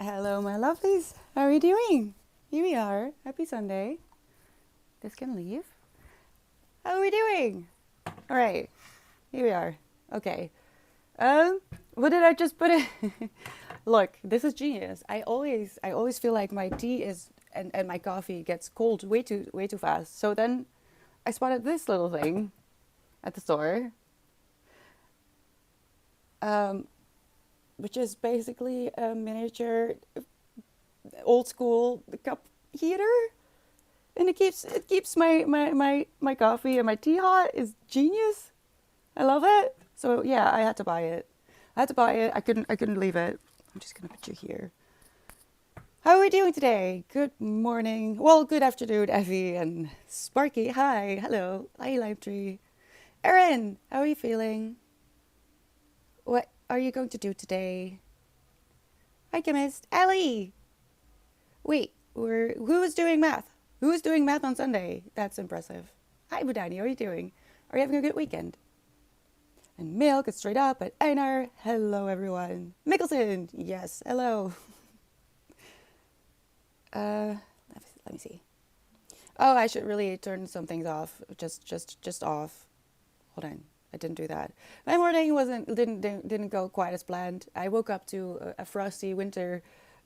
Hello, my lovelies. How are you doing? Here we are. Happy Sunday. This can leave. How are we doing? All right. Here we are. Okay. What did I just put in? Look, this is genius. I always feel like my tea is and my coffee gets cold way too fast. So then I spotted this little thing at the store, um, which is basically a miniature old school cup heater. And it keeps my coffee and my tea hot. Is genius. I love it. So yeah, I had to buy it. I couldn't leave it. I'm just gonna put you here. How are we doing today? Good morning. Well, good afternoon, Effie and Sparky. Hi, hello. Hi, Limetree. Erin, how are you feeling? What are you going to do today? Hi, chemist. Ellie. Wait, who is doing math? Who is doing math on Sunday? That's impressive. Hi, Budani. How are you doing? Are you having a good weekend? And Milk is straight up at Einar. Hello, everyone. Mickelson. Yes, hello. Let me see. Oh, I should really turn some things off. Just off. Hold on. I didn't do that. My morning didn't go quite as planned. I woke up to a frosty winter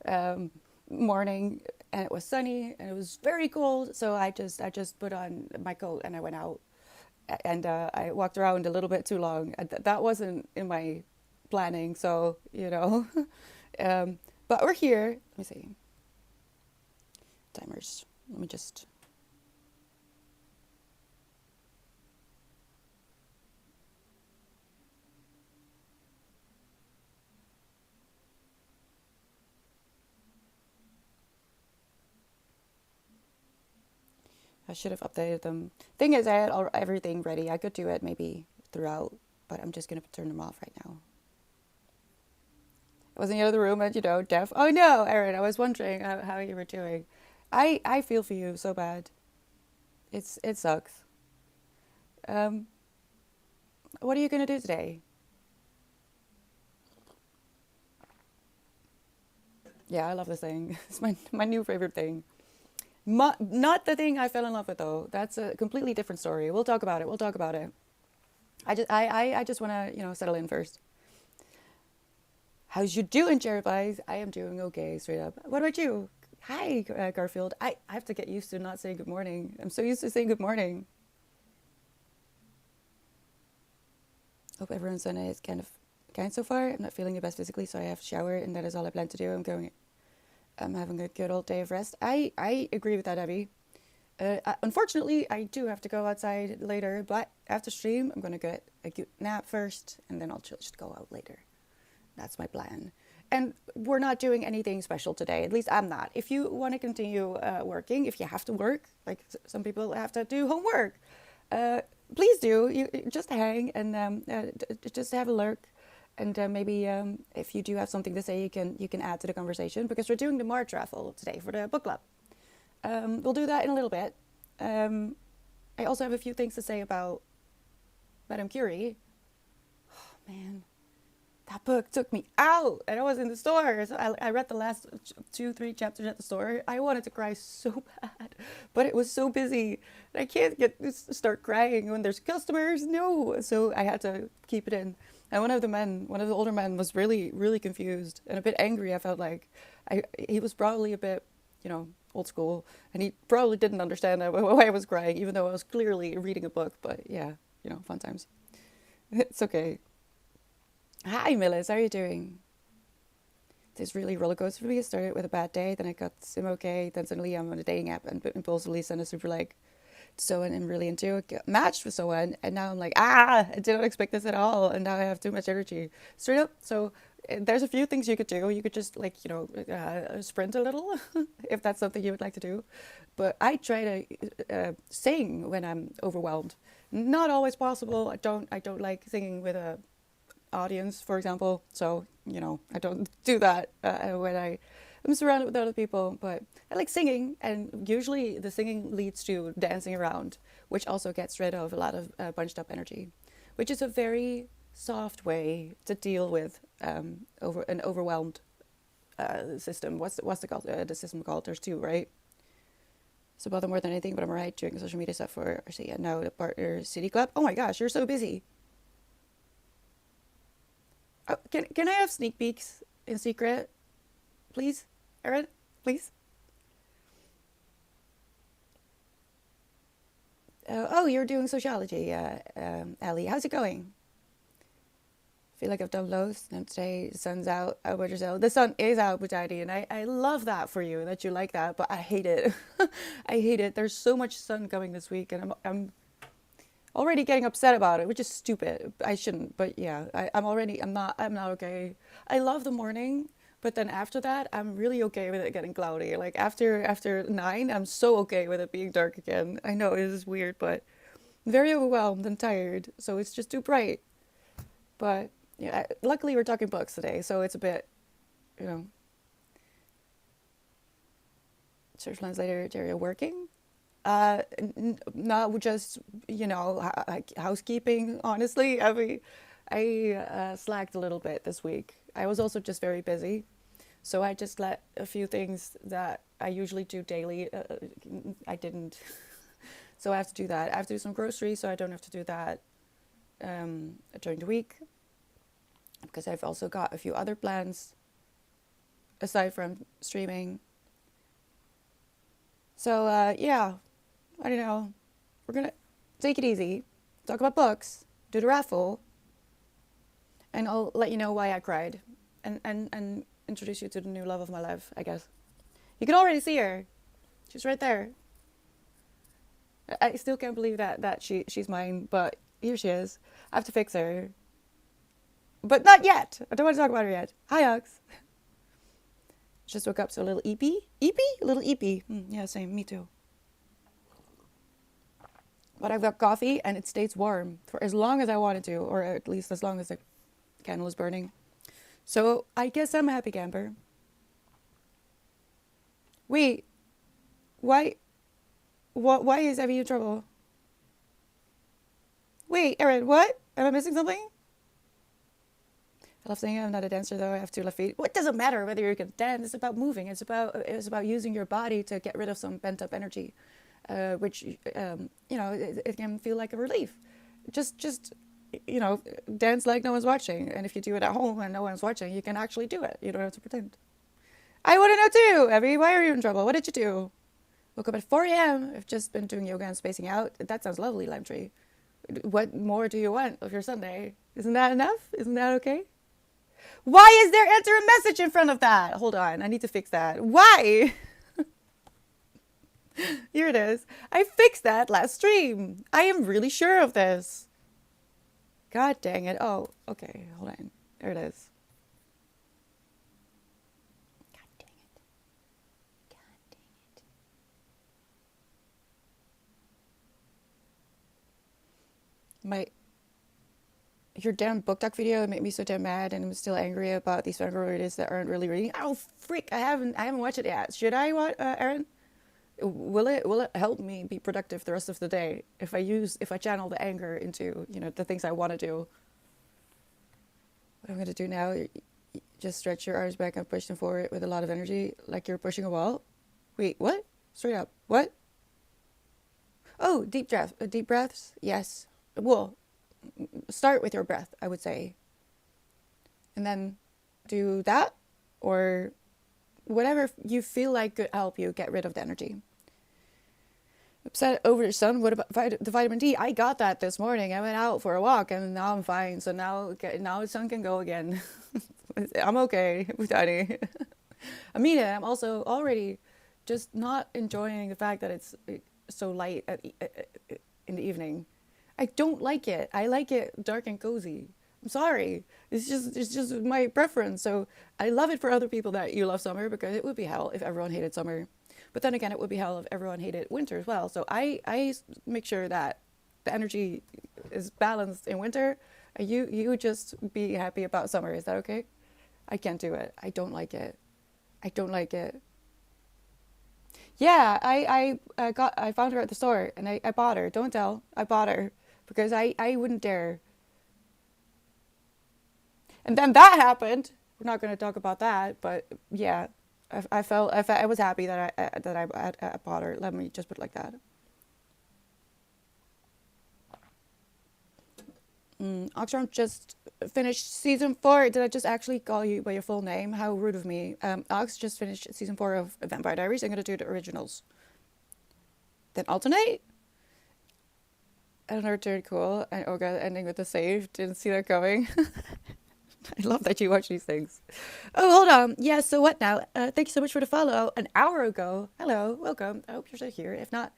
um, morning, and it was sunny and it was very cold. So I just put on my coat and I went out, and I walked around a little bit too long. That wasn't in my planning, so um, but we're here. Let me see. Timers. Let me just. I should have updated them. Thing is, I had everything ready. I could do it maybe throughout, but I'm just gonna turn them off right now. I was in the other room, and Jeff. Oh no, Erin. I was wondering how you were doing. I feel for you so bad. It sucks. Um, what are you gonna do today? Yeah, I love this thing. It's my new favorite thing. Not the thing I fell in love with though. That's a completely different story. We'll talk about it. We'll talk about it. I just want to settle in first. How's you doing, cherrypies? I am doing okay, straight up. What about you? Hi, Garfield. I have to get used to not saying good morning. I'm so used to saying good morning. Hope everyone's Sunday is kind so far. I'm not feeling the best physically, so I have to shower, and that is all I plan to do. I'm having a good old day of rest. I agree with that, Abby. Unfortunately, I do have to go outside later, but after stream, I'm gonna get a good nap first, and then I'll just go out later. That's my plan. And we're not doing anything special today. At least I'm not. If you want to continue working, if you have to work, like some people have to do homework, uh, please do. You just hang and just have a lurk. And maybe if you do have something to say, you can add to the conversation because we're doing the March raffle today for the book club. We'll do that in a little bit. Um, I also have a few things to say about Madame Curie. Oh, man, that book took me out, and I was in the store. So I read the last 2, 3 chapters at the store. I wanted to cry so bad, but it was so busy. I can't start crying when there's customers. No, so I had to keep it in. And one of the older men, was really, really confused and a bit angry. I felt like he was probably a bit, old school, and he probably didn't understand why I was crying, even though I was clearly reading a book. But yeah, fun times. It's okay. Hi, Millis. How are you doing? This really roller coaster for me. It started with a bad day, then I got sim okay, then suddenly I'm on a dating app and impulsively send a super like to someone I'm really into it, get matched with someone, and now I'm like, I did not expect this at all, and now I have too much energy. Straight up. So there's a few things you could do. You could just like sprint a little if that's something you would like to do. But I try to sing when I'm overwhelmed. Not always possible. I don't like singing with a audience, for example. So, I don't do that when I'm surrounded with other people. But I like singing, and usually the singing leads to dancing around, which also gets rid of a lot of bunched up energy, which is a very soft way to deal with over an overwhelmed system. What's the system called? There's two, right? So bother more than anything, but I'm alright doing social media stuff for RC and now the partner city club. Oh my gosh, you're so busy. Oh, can I have sneak peeks in secret, please, Erin? Please. Oh, you're doing sociology, Ellie. How's it going? Feel like I've done loads, and today the sun's out. How about yourself? The sun is out, Bujadi, and I love that for you, that you like that, but I hate it. I hate it. There's so much sun coming this week, and I'm already getting upset about it, which is stupid. I shouldn't, but yeah, I'm not okay. I love the morning, but then after that, I'm really okay with it getting cloudy. Like after 9, I'm so okay with it being dark again. I know it is weird, but I'm very overwhelmed and tired, so it's just too bright. But yeah, luckily we're talking books today, so it's a bit, you know, search translator area working. Not just, housekeeping. Honestly, I slacked a little bit this week. I was also just very busy, so I just let a few things that I usually do daily. I didn't, so I have to do that. I have to do some groceries, so I don't have to do that during the week, because I've also got a few other plans aside from streaming. So yeah, I don't know. We're gonna take it easy, talk about books, do the raffle, and I'll let you know why I cried, and introduce you to the new love of my life, I guess. You can already see her. She's right there. I still can't believe that she's mine, but here she is. I have to fix her. But not yet. I don't want to talk about her yet. Hi, Ux. Just woke up, so a little eepy. Eepy? A little eepy. Yeah, same. Me too. But I've got coffee, and it stays warm for as long as I wanted to, or at least as long as the candle is burning. So I guess I'm a happy camper. Wait. Why? Why is Evie in trouble? Wait, Erin, what? Am I missing something? I love saying I'm not a dancer, though. I have 2 left feet. Well, it doesn't matter whether you can dance. It's about moving. It's about using your body to get rid of some pent up energy, which it can feel like a relief. Just dance like no one's watching. And if you do it at home and no one's watching, you can actually do it. You don't have to pretend. I want to know too, Evie. Why are you in trouble? What did you do? Woke up at 4 a.m. I've just been doing yoga and spacing out. That sounds lovely, Lime Tree. What more do you want of your Sunday? Isn't that enough? Isn't that okay? Why is there enter a message in front of that? Hold on, I need to fix that. Why? Here it is. I fixed that last stream. I am really sure of this. God dang it. Oh, okay, hold on. There it is. God dang it. God dang it. Your damn book talk video made me so damn mad, and I'm still angry about these fangirls that aren't really reading. Oh frick! I haven't watched it yet. Should I watch, Erin? Will it help me be productive the rest of the day if I channel the anger into the things I want to do? What I'm gonna do now? Just stretch your arms back and push them forward with a lot of energy, like you're pushing a wall. Wait, what? Straight up. What? Oh, deep breaths. Yes. Well, start with your breath, I would say, and then do that, or whatever you feel like could help you get rid of the energy. Upset over the sun. What about the vitamin D? I got that this morning. I went out for a walk, and now I'm fine. So now the sun can go again. I'm okay, Daddy. I mean it. I'm also already just not enjoying the fact that it's so light in the evening. I don't like it. I like it dark and cozy. I'm sorry. It's just my preference. So I love it for other people that you love summer, because it would be hell if everyone hated summer. But then again, it would be hell if everyone hated winter as well. So I make sure that the energy is balanced in winter. You just be happy about summer. Is that okay? I can't do it. I don't like it. I don't like it. Yeah, I found her at the store, and I bought her. Don't tell. I bought her. Because I wouldn't dare. And then that happened we're not going to talk about that. But yeah, I was happy that I bought her. Let me just put it like that. Oxfam just finished season 4. Did I just actually call you by your full name? How rude of me. Ox just finished season 4 of Vampire Diaries. I'm gonna do the originals. Then alternate. Another turn cool. And Olga ending with the save. Didn't see that coming. I love that you watch these things. Oh, hold on. Yeah, so what now? Thank you so much for the follow. An hour ago. Hello, welcome. I hope you're still here. If not,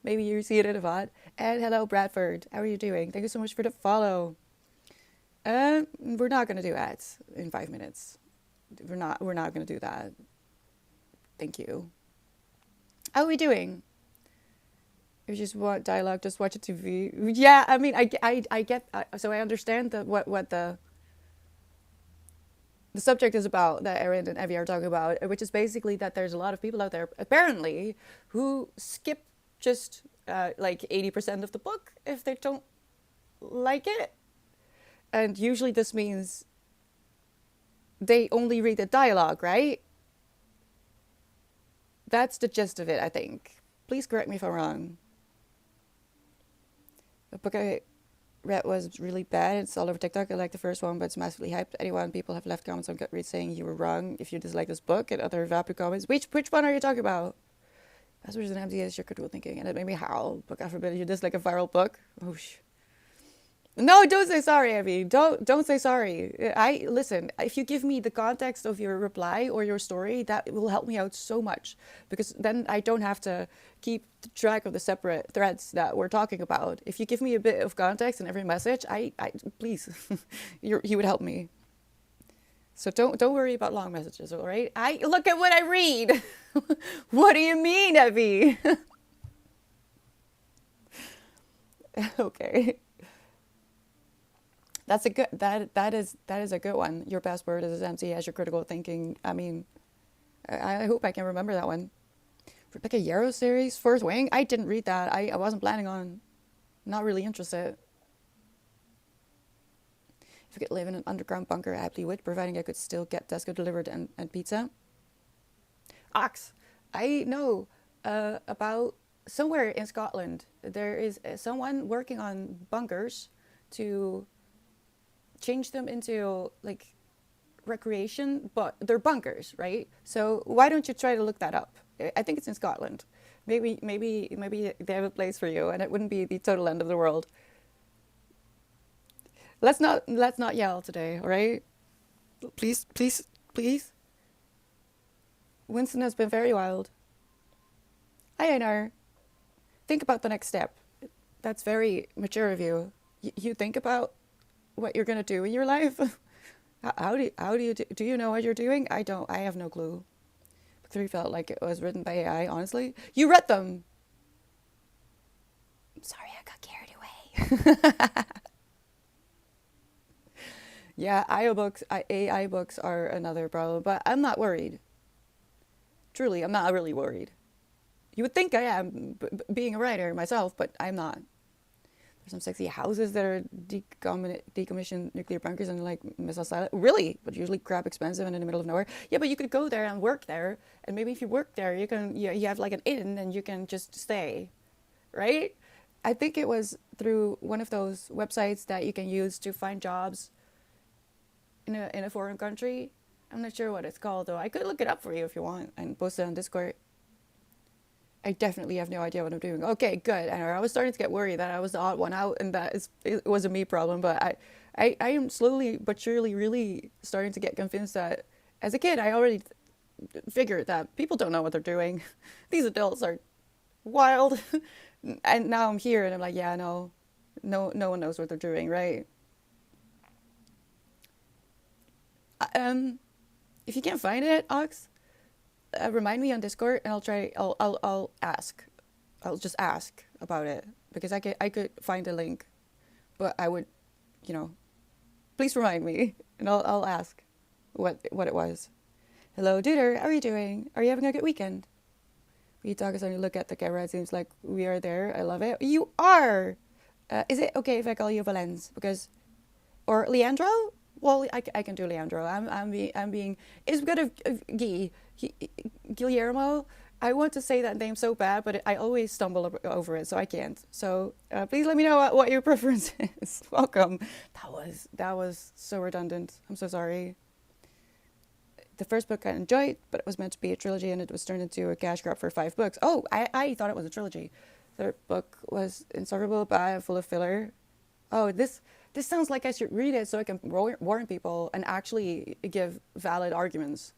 maybe you see it in a VOD. And hello, Bradford. How are you doing? Thank you so much for the follow. We're not gonna do ads in 5 minutes. We're not gonna do that. Thank you. How are we doing? If you just want dialogue, just watch a TV. Yeah, I mean, I get. So I understand what the subject is about that Erin and Evie are talking about, which is basically that there's a lot of people out there apparently who skip just like 80% of the book if they don't like it. And usually this means they only read the dialogue, right? That's the gist of it, I think. Please correct me if I'm wrong. The book I read was really bad. It's all over TikTok. I like the first one, but it's massively hyped. People have left comments on Goodreads saying you were wrong if you dislike this book, and other Vapu comments. Which one are you talking about? Passwords and empty is your critical thinking, and it made me howl. Book after bit, you dislike a viral book? Oh, no, don't say sorry, Evie. Don't say sorry. I listen. If you give me the context of your reply or your story, that will help me out so much, because then I don't have to keep track of the separate threads that we're talking about. If you give me a bit of context in every message, I please, you would help me. So don't worry about long messages, all right? I look at what I read. What do you mean, Evie? Okay. That's a good that is a good one. Your password is as empty as your critical thinking. I mean, I hope I can remember that one. Rebecca Yarrow series, Fourth Wing. I didn't read that. I wasn't planning on. Not really interested. If I could live in an underground bunker, I happily would, providing I could still get Tesco delivered and pizza. Ox. I know about somewhere in Scotland there is someone working on bunkers to change them into like recreation, but they're bunkers, right? So why don't you try to look that up? I think it's in Scotland. Maybe they have a place for you, and it wouldn't be the total end of the world. Let's not yell today, all right? Please, please, please. Winston has been very wild. Hi, Einar. Think about the next step. That's very mature of you. You think about what you're gonna do in your life. How do you do you know what you're doing? I don't. I have no clue. Book 3 felt like it was written by AI. Honestly, you read them. I'm sorry, I got carried away. Yeah, AI books are another problem, but I'm not worried. Truly, I'm not really worried. You would think I am, being a writer myself, but I'm not. There's some sexy houses that are decommissioned nuclear bunkers and like missile silent. Really? But usually crap expensive and in the middle of nowhere. Yeah, but you could go there and work there. And maybe if you work there, you have like an inn and you can just stay. Right? I think it was through one of those websites that you can use to find jobs in a foreign country. I'm not sure what it's called though. I could look it up for you if you want and post it on Discord. I definitely have no idea what I'm doing. Okay, good. I was starting to get worried that I was the odd one out and that it was a me problem, but I am slowly but surely really starting to get convinced that as a kid I already figured that people don't know what they're doing. These adults are wild. And now I'm here and I'm like, yeah, no one knows what they're doing, right? If you can't find it, Ox, remind me on Discord, and I'll try. I'll ask. I'll just ask about it because I could find a link, but I would, please remind me, and I'll ask what it was. Hello, Duder. How are you doing? Are you having a good weekend? We talk as only look at the camera. It seems like we are there. I love it. You are. Is it okay if I call you Valens? Or Leandro? Well, I can do Leandro. I'm being. It's because of Guillermo. I want to say that name so bad, but I always stumble over it, so I can't. So please let me know what your preference is. Welcome. That was so redundant. I'm so sorry. The first book I enjoyed, but it was meant to be a trilogy, and it was turned into a cash grab for 5 books. Oh, I thought it was a trilogy. Third book was insufferable, bad, full of filler. Oh, this sounds like I should read it so I can warn people and actually give valid arguments,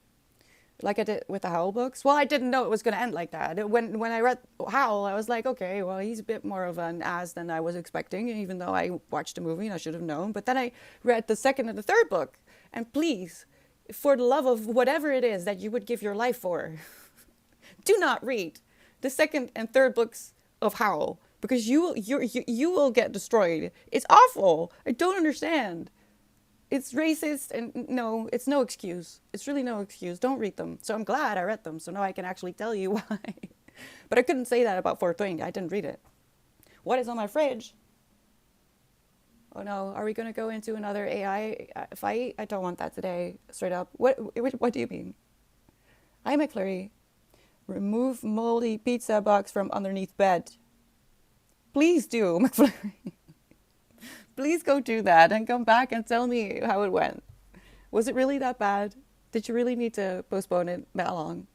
like I did with the Howl books. Well, I didn't know it was going to end like that. When I read Howl, I was like, okay, well, he's a bit more of an ass than I was expecting, even though I watched the movie and I should have known. But then I read the second and the third book, and please, for the love of whatever it is that you would give your life for, do not read the second and third books of Howl, because you will get destroyed. It's awful. I don't understand. It's racist, and no, it's no excuse. It's really no excuse. Don't read them. So I'm glad I read them, so now I can actually tell you why. But I couldn't say that about Fourth Wing. I didn't read it. What is on my fridge? Oh no, are we going to go into another AI fight? I don't want that today, straight up. What do you mean? Hi, McFlurry. Remove moldy pizza box from underneath bed. Please do, McFlurry. Please go do that and come back and tell me how it went. Was it really that bad? Did you really need to postpone it that long?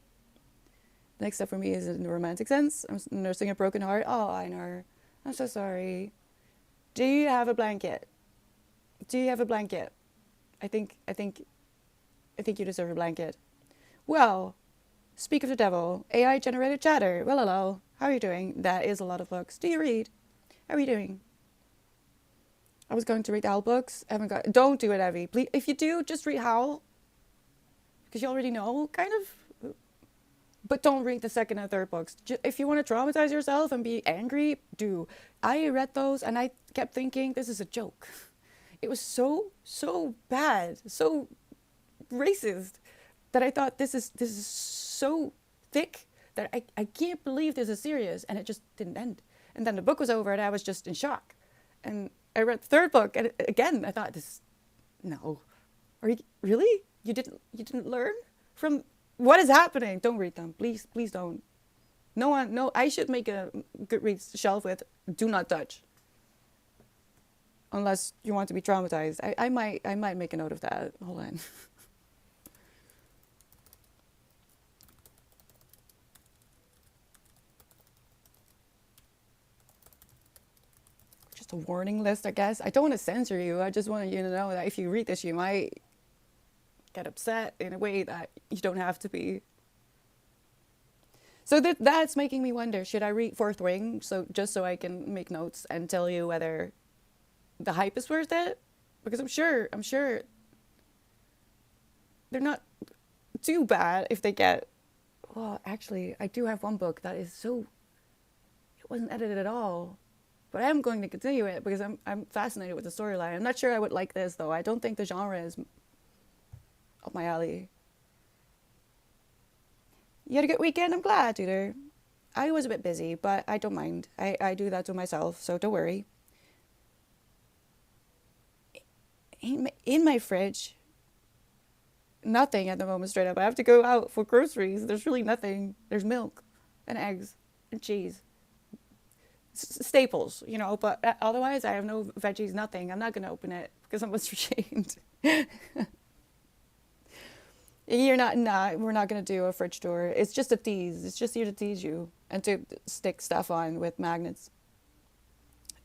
The next step for me is in the romantic sense. I'm nursing a broken heart. Oh, Einar, I'm so sorry. Do you have a blanket? Do you have a blanket? I think you deserve a blanket. Well, speak of the devil. AI generated chatter. Well, hello. How are you doing? That is a lot of books. Do you read? How are you doing? I was going to read the Howl books. I haven't got. Don't do it, Evie. Please, if you do, just read Howl, because you already know, kind of. But don't read the second and third books. If you want to traumatize yourself and be angry, do. I read those and I kept thinking, this is a joke. It was so bad, so racist, that I thought this is so thick that I can't believe this is serious, and it just didn't end. And then the book was over and I was just in shock. And I read the third book, and again I thought, no. Are you really? You didn't learn from what is happening? Don't read them. Please don't. No, I should make a Goodreads shelf with do not touch. Unless you want to be traumatized. I might make a note of that. Hold on. Just a warning list, I guess. I don't want to censor you. I just want you to know that if you read this, you might get upset in a way that you don't have to be. So that's making me wonder, should I read Fourth Wing just so I can make notes and tell you whether the hype is worth it? Because I'm sure they're not too bad if they get. Well, actually, I do have one book that is it wasn't edited at all. But I am going to continue it because I'm fascinated with the storyline. I'm not sure I would like this, though. I don't think the genre is up my alley. You had a good weekend? I'm glad, Tudor. I was a bit busy, but I don't mind. I do that to myself, so don't worry. In my fridge, nothing at the moment, straight up. I have to go out for groceries. There's really nothing. There's milk and eggs and cheese. Staples, but otherwise I have no veggies, nothing. I'm not going to open it because I'm ashamed. We're not going to do a fridge tour. It's just a tease. It's just here to tease you and to stick stuff on with magnets.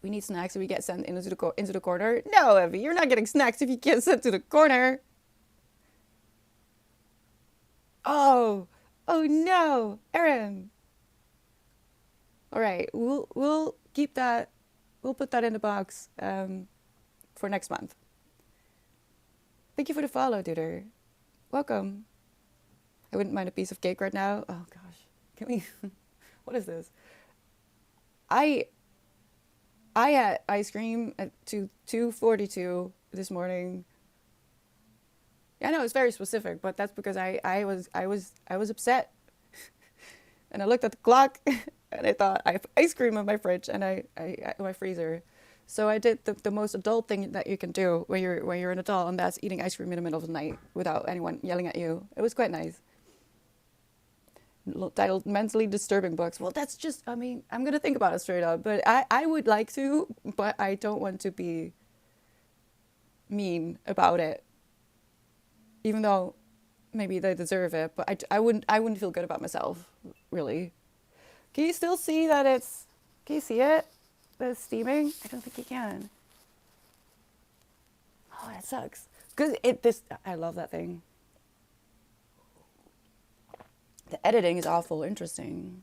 We need snacks if we get sent into the corner. No, Evie, you're not getting snacks if you get sent to the corner. Oh no, Erin. All right, we'll keep that. We'll put that in the box for next month. Thank you for the follow, Duder. Welcome. I wouldn't mind a piece of cake right now. Oh gosh, can we? What is this? I had ice cream at 2:42 this morning. Yeah, I know it's very specific, but that's because I was upset, and I looked at the clock, and I thought I have ice cream in my fridge and my freezer, So I did the most adult thing that you can do when you're an adult, and that's eating ice cream in the middle of the night without anyone yelling at you. It was quite nice. Titled Mentally Disturbing Books. Well, that's just, I mean, I'm going to think about it straight up, but I would like to, but I don't want to be mean about it, even though maybe they deserve it, but I wouldn't feel good about myself, really. Can you still see that it's, can you see it? That it's steaming? I don't think you can. Oh, that sucks. Because I love that thing. The editing is awful. Interesting.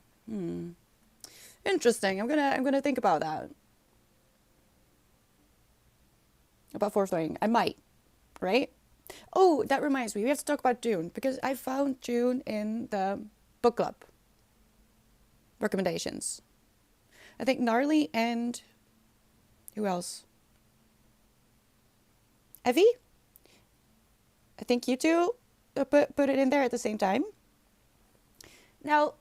Interesting. I'm gonna think about that. About fourth wing. I might, right? Oh, that reminds me. We have to talk about June because I found June in the book club recommendations. I think Gnarly and who else? Evie? I think you two put it in there at the same time. Now,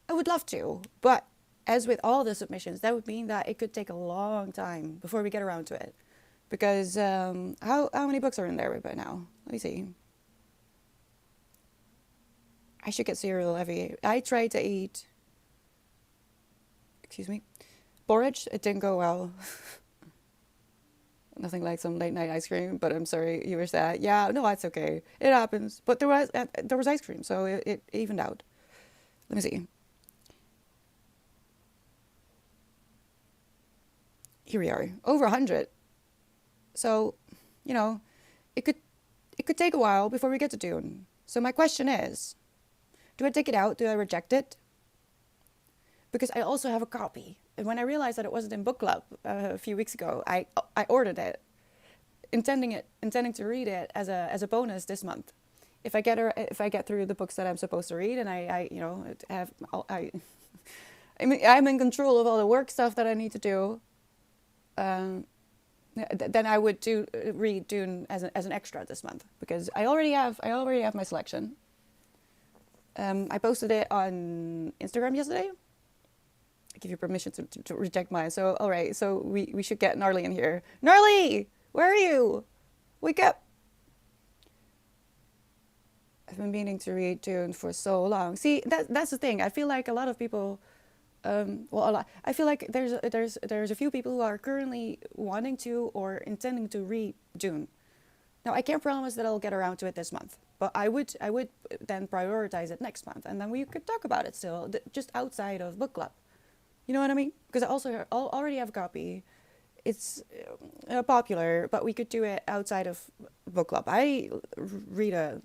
I would love to, but as with all the submissions, that would mean that it could take a long time before we get around to it. Because how many books are in there by now? Let me see. I should get cereal every. I tried to eat. Excuse me, porridge. It didn't go well. Nothing like some late night ice cream, but I'm sorry you were sad. Yeah, no, that's okay. It happens. But there was ice cream, so it evened out. Let me see. Here we are, over 100. So, you know, it could take a while before we get to Dune. So my question is, do I take it out? Do I reject it? Because I also have a copy. And when I realized that it wasn't in book club a few weeks ago, I ordered it, intending to read it as a bonus this month. If I get through the books that I'm supposed to read, and I you know have I mean I'm in control of all the work stuff that I need to do. Then I would read Dune as an extra this month because I already have my selection. I posted it on Instagram yesterday. I give you permission to reject mine. So, all right. So we should get Gnarly in here. Gnarly, where are you? Wake up. I've been meaning to read Dune for so long. See, that's the thing. I feel like a lot of people, I feel like there's a few people who are currently wanting to or intending to read Dune. Now, I can't promise that I'll get around to it this month, but I would then prioritize it next month, and then we could talk about it still, just outside of book club. You know what I mean? Because I also already have a copy. It's popular, but we could do it outside of book club. I read a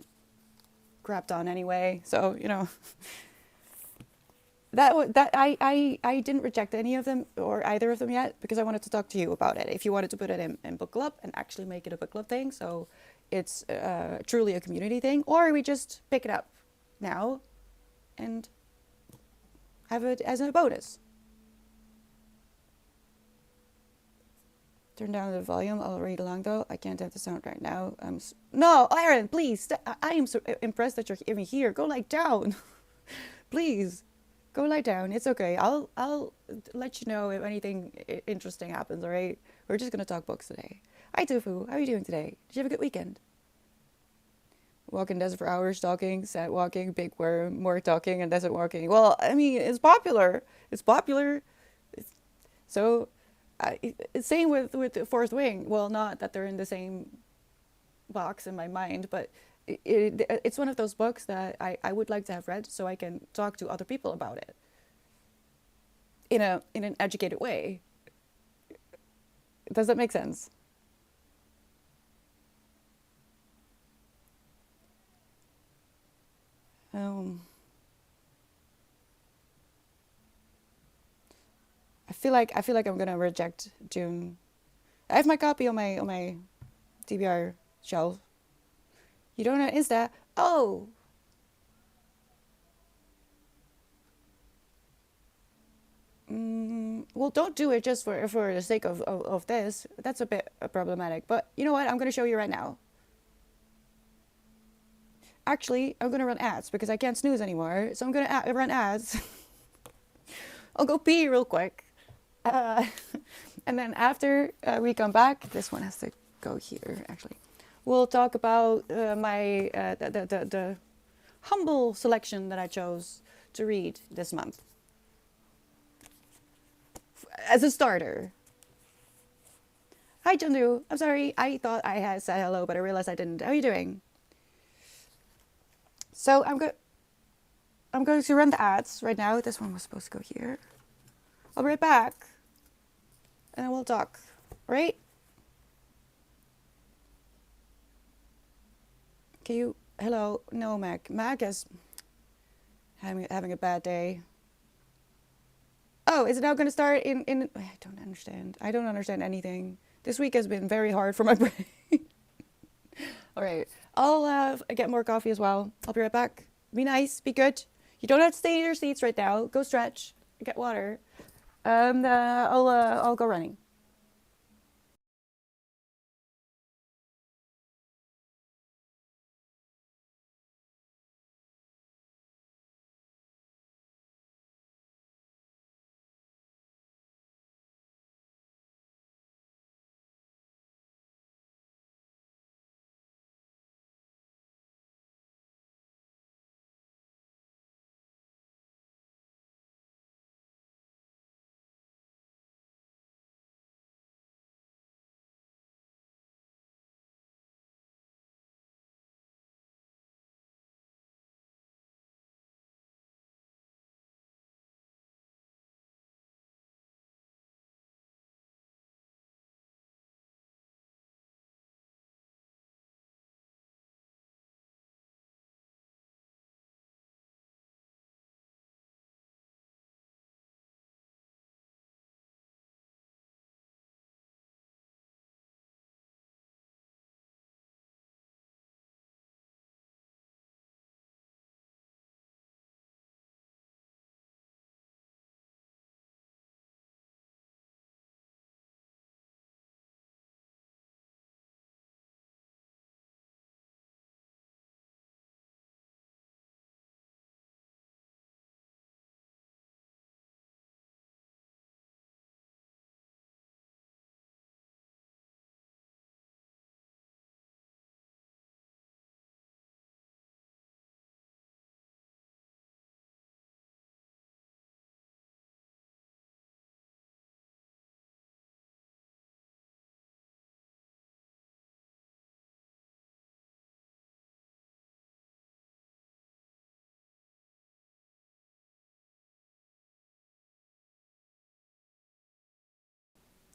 crap ton anyway, so you know. I didn't reject any of them or either of them yet because I wanted to talk to you about it. If you wanted to put it in book club and actually make it a book club thing, so it's truly a community thing, or we just pick it up now and have it as a bonus. Turn down the volume. I'll read along though. I can't have the sound right now. No, Aaron, please. I am so impressed that you're even here. Go lie down, please. Go lie down. It's okay. I'll let you know if anything interesting happens. All right. We're just gonna talk books today. Hi Tofu. How are you doing today? Did you have a good weekend? Walking desert for hours, talking, sat walking, big worm, more talking, and desert walking. Well, I mean, it's popular. It's popular. So. Same with the Fourth Wing. Well, not that they're in the same box in my mind, but it's one of those books that I would like to have read so I can talk to other people about it in an educated way. Does that make sense? Um, I feel like I'm gonna reject June. I have my copy on my TBR shelf. You don't know Insta? Oh, well, don't do it just for the sake of this. That's a bit problematic. But you know what? I'm gonna show you right now. Actually, I'm gonna run ads because I can't snooze anymore. So I'm gonna run ads I'll go pee real quick. Uh, and then after we come back, this one has to go here, actually. We'll talk about the humble selection that I chose to read this month. As a starter. Hi, Chandu. I'm sorry. I thought I had said hello, but I realized I didn't. How are you doing? So I'm going to run the ads right now. This one was supposed to go here. I'll be right back. And then we'll talk. Right? Can you... Hello? No, Mac. Mac is having a bad day. Oh, is it now going to start in... I don't understand. I don't understand anything. This week has been very hard for my brain. All right. I'll get more coffee as well. I'll be right back. Be nice. Be good. You don't have to stay in your seats right now. Go stretch. Get water. I'll go running.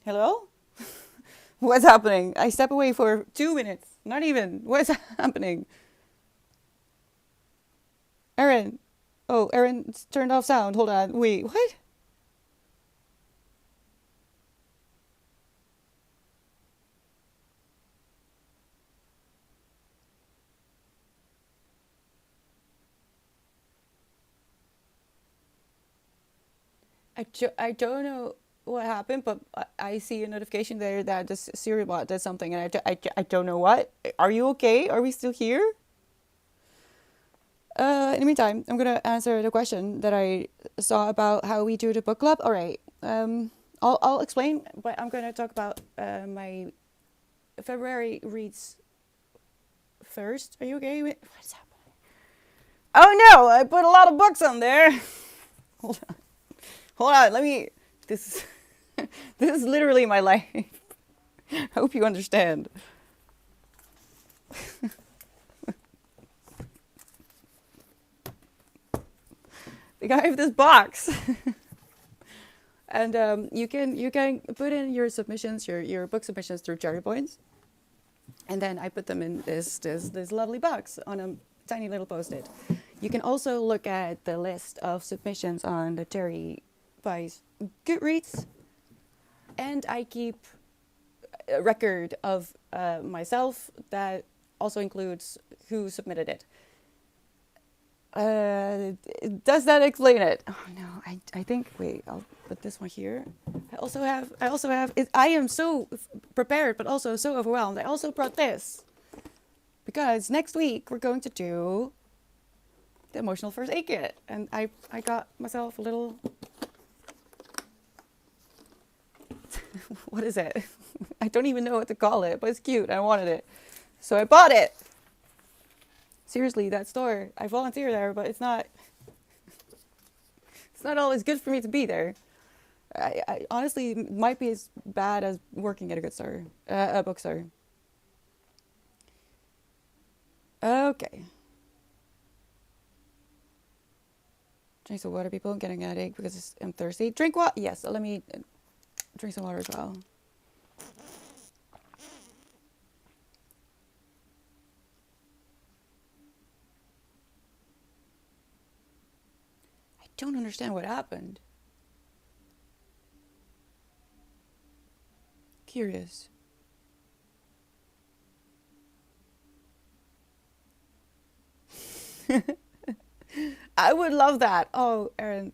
Hello? What's happening? I step away for 2 minutes. Not even. What's happening? Erin. Oh, Erin turned off sound. Hold on. Wait, what? I don't know what happened, but I see a notification there that the Siri bot did something, and I don't know what. Are you okay? Are we still here? In the meantime, I'm gonna answer the question that I saw about how we do the book club. All right. I'll explain, but I'm gonna talk about my February reads first. Are you okay with what's happening? Oh no! I put a lot of books on there. Hold on. Hold on. Let me. This is this is literally my life. I hope you understand. Like I have this box. And you can put in your submissions, your book submissions through Cherry Points, and then I put them in this lovely box on a tiny little post-it. You can also look at the list of submissions on the Cherrypies Goodreads, and I keep a record of myself that also includes who submitted it. Does that explain it? Oh no, I think, wait, I'll put this one here. I also have, I am so prepared, but also so overwhelmed. I also brought this because next week we're going to do the emotional first aid kit. And I got myself a little what is it? I don't even know what to call it, but it's cute. I wanted it. So I bought it. Seriously, that store, I volunteer there, but it's not always good for me to be there. I honestly might be as bad as working at a good store, a bookstore. Okay. Drink some water, people. I'm getting a headache because I'm thirsty. Drink what? Yes, let me drink some water as well. I don't understand what happened. Curious. I would love that. Oh, Erin,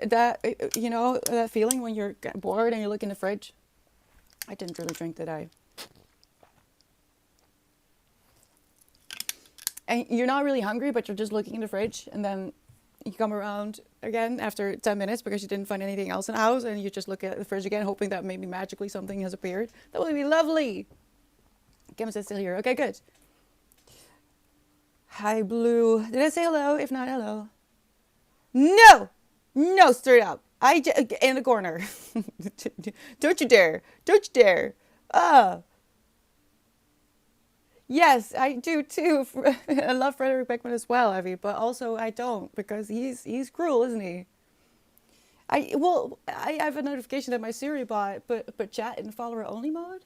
that that feeling when you're bored and you look in the fridge. I didn't really drink, did I? And you're not really hungry, but you're just looking in the fridge, and then you come around again after 10 minutes because you didn't find anything else in the house, and you just look at the fridge again, hoping that maybe magically something has appeared. That would be lovely. Kim is still here. Okay, good. Hi, Blue. Did I say hello? If not, hello. No! No, straight up. In the corner. Don't you dare. Don't you dare. Ah. Yes, I do too. I love Frederick Beckman as well, Evie, but also I don't because he's cruel, isn't he? I have a notification that my Siri bot put chat in follower only mode.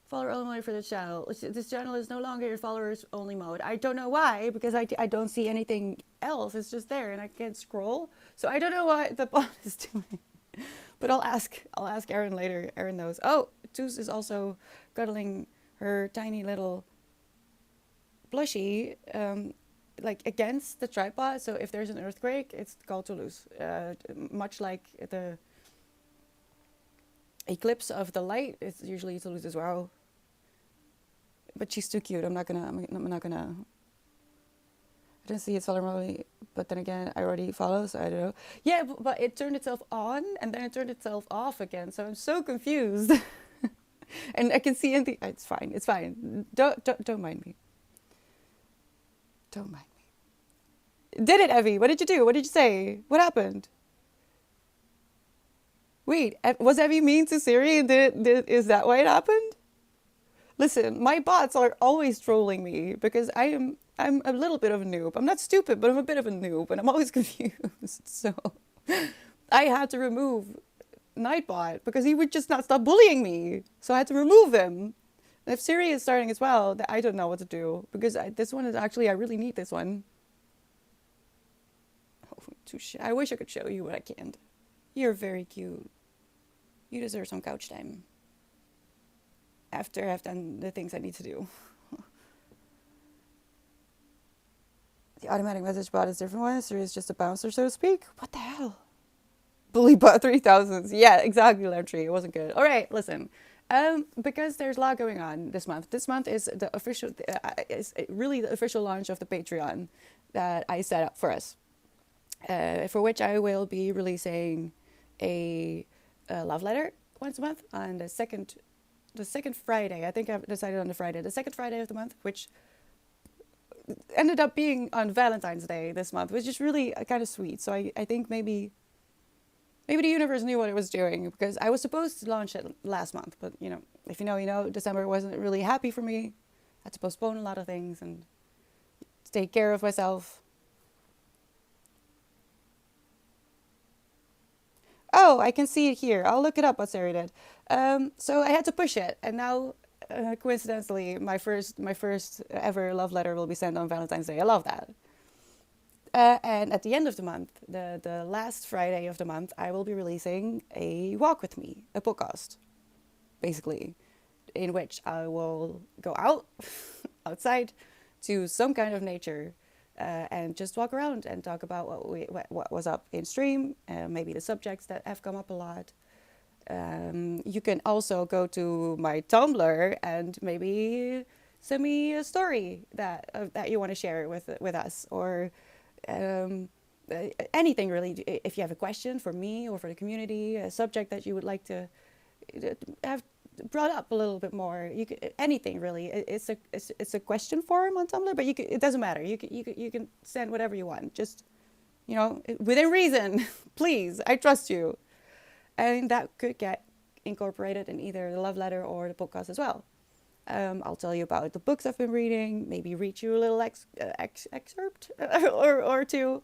Follower only mode for this channel. This channel is no longer in followers only mode. I don't know why because I don't see anything else. It's just there and I can't scroll. So I don't know what the bot is doing. But I'll ask Erin later. Erin knows. Oh, Toos is also cuddling her tiny little plushie like against the tripod. So if there's an earthquake, it's called Toulouse. Much like the eclipse of the light, it's usually Toulouse as well. But she's too cute. I'm not gonna. I didn't see it follow really, but then again, I already follow, so I don't know. Yeah, but it turned itself on and then it turned itself off again. So I'm so confused. And I can see in the. It's fine. It's fine. Don't mind me. Don't mind me. Did it, Evie? What did you do? What did you say? What happened? Wait, was Evie mean to Siri? Is that why it happened? Listen, my bots are always trolling me because I'm a little bit of a noob. I'm not stupid, but I'm a bit of a noob, and I'm always confused. So I had to remove Nightbot because he would just not stop bullying me. So I had to remove him. And if Siri is starting as well, I don't know what to do because this one is actually I really need this one. Oh, I wish I could show you, but I can't. You're very cute. You deserve some couch time. After I've done the things I need to do. The automatic message bot is different one. Siri is just a bouncer, so to speak. What the hell? Bully bot 3000s. Yeah, exactly, Lemtree. It wasn't good. All right, listen. Because there's a lot going on this month. This month is the official, is really the official launch of the Patreon that I set up for us. For which I will be releasing a love letter once a month on the second Friday. I think I've decided on the Friday, the second Friday of the month, which ended up being on Valentine's Day this month, which is really kind of sweet. So I think maybe the universe knew what it was doing because I was supposed to launch it last month, but if you know, December wasn't really happy for me. I had to postpone a lot of things and take care of myself. Oh, I can see it here. I'll look it up what Sarah did. So I had to push it, and now, coincidentally, my first ever love letter will be sent on Valentine's Day. I love that. And at the end of the month, the last Friday of the month, I will be releasing a Walk With Me, a podcast, basically, in which I will go outside to some kind of nature, and just walk around and talk about what was up in stream, maybe the subjects that have come up a lot. You can also go to my Tumblr and maybe send me a story that you want to share with us, or anything really. If you have a question for me or for the community, a subject that you would like to have brought up a little bit more. You could, anything really. It's a question form on Tumblr, but it doesn't matter. You can send whatever you want. Just, within reason, please. I trust you. And that could get incorporated in either the love letter or the podcast as well. I'll tell you about the books I've been reading, maybe read you a little excerpt or two.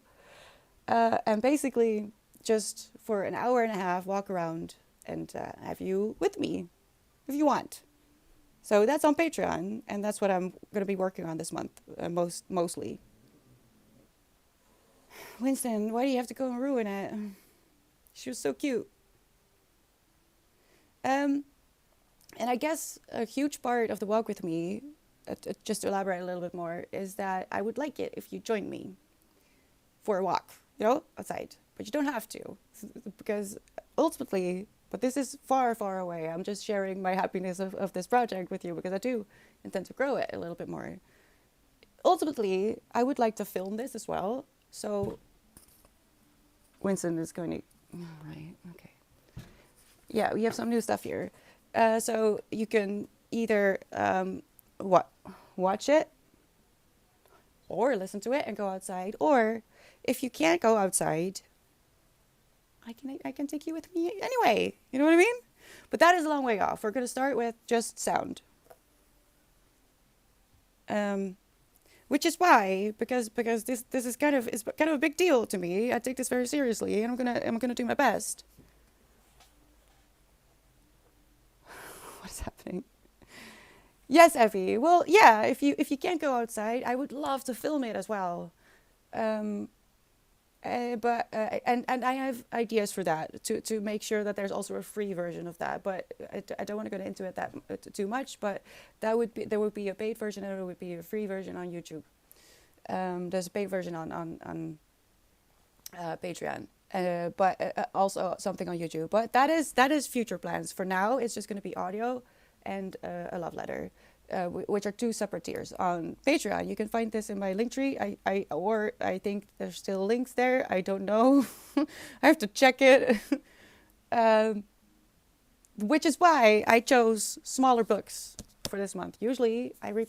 And basically, just for an hour and a half, walk around and have you with me, if you want. So that's on Patreon, and that's what I'm going to be working on this month, mostly. Winston, why do you have to go and ruin it? She was so cute. And I guess a huge part of the walk with me, just to elaborate a little bit more, is that I would like it if you join me for a walk, outside. But you don't have to, because ultimately, but this is far, far away. I'm just sharing my happiness of this project with you because I do intend to grow it a little bit more. Ultimately, I would like to film this as well. So Winston is going to, right, okay. Yeah, we have some new stuff here. So you can either watch it or listen to it and go outside. Or if you can't go outside, I can take you with me anyway. You know what I mean? But that is a long way off. We're going to start with just sound. Which is why, because this is kind of a big deal to me. I take this very seriously, and I'm gonna do my best. What is happening? Yes, Effie. Well, yeah. If you can't go outside, I would love to film it as well. But I have ideas for that to make sure that there's also a free version of that. But I don't want to go into it that too much. But there would be a paid version and there would be a free version on YouTube. There's a paid version on Patreon. But also something on YouTube. But that is future plans. For now, it's just going to be audio and a love letter, which are two separate tiers. On Patreon, you can find this in my link tree. I think there's still links there. I don't know. I have to check it. Which is why I chose smaller books for this month. Usually, I read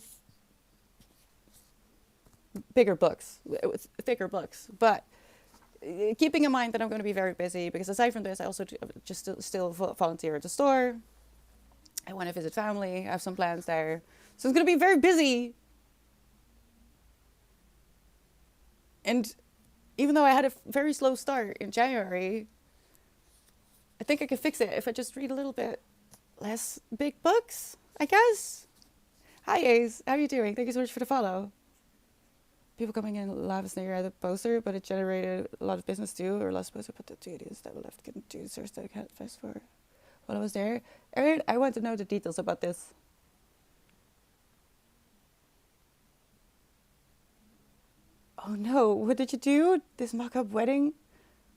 bigger books, thicker books, but keeping in mind that I'm going to be very busy, because aside from this, I also just still volunteer at the store. I want to visit family. I have some plans there. So it's going to be very busy. And even though I had a very slow start in January, I think I can fix it if I just read a little bit less big books, I guess. Hi, Ace. How are you doing? Thank you so much for the follow. People coming in laugh near at the poster, but it generated a lot of business too, or less poster, but the two ideas that were left couldn't do search that I can't fast for while I was there. Erin, I want to know the details about this. Oh no, what did you do? This mock-up wedding? It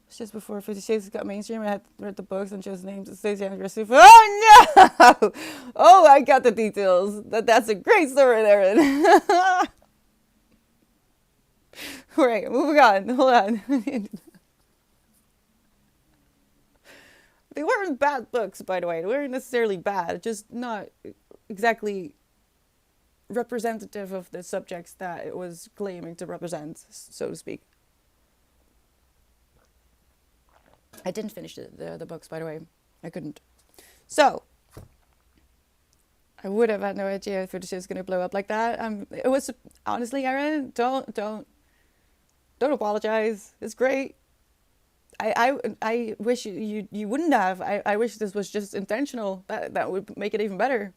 was just before 50 Shades got mainstream. I had read the books and chose names of Stacey and Jesse. Oh no! Oh, I got the details. That's a great story, Erin. Right, moving on. Hold on. They weren't bad books, by the way. They weren't necessarily bad, just not exactly representative of the subjects that it was claiming to represent, so to speak. I didn't finish the books, by the way. I couldn't. So, I would have had no idea if the shit's going to blow up like that. It was, honestly, Erin, don't apologize. It's great. I wish you wouldn't have. I wish this was just intentional. That would make it even better.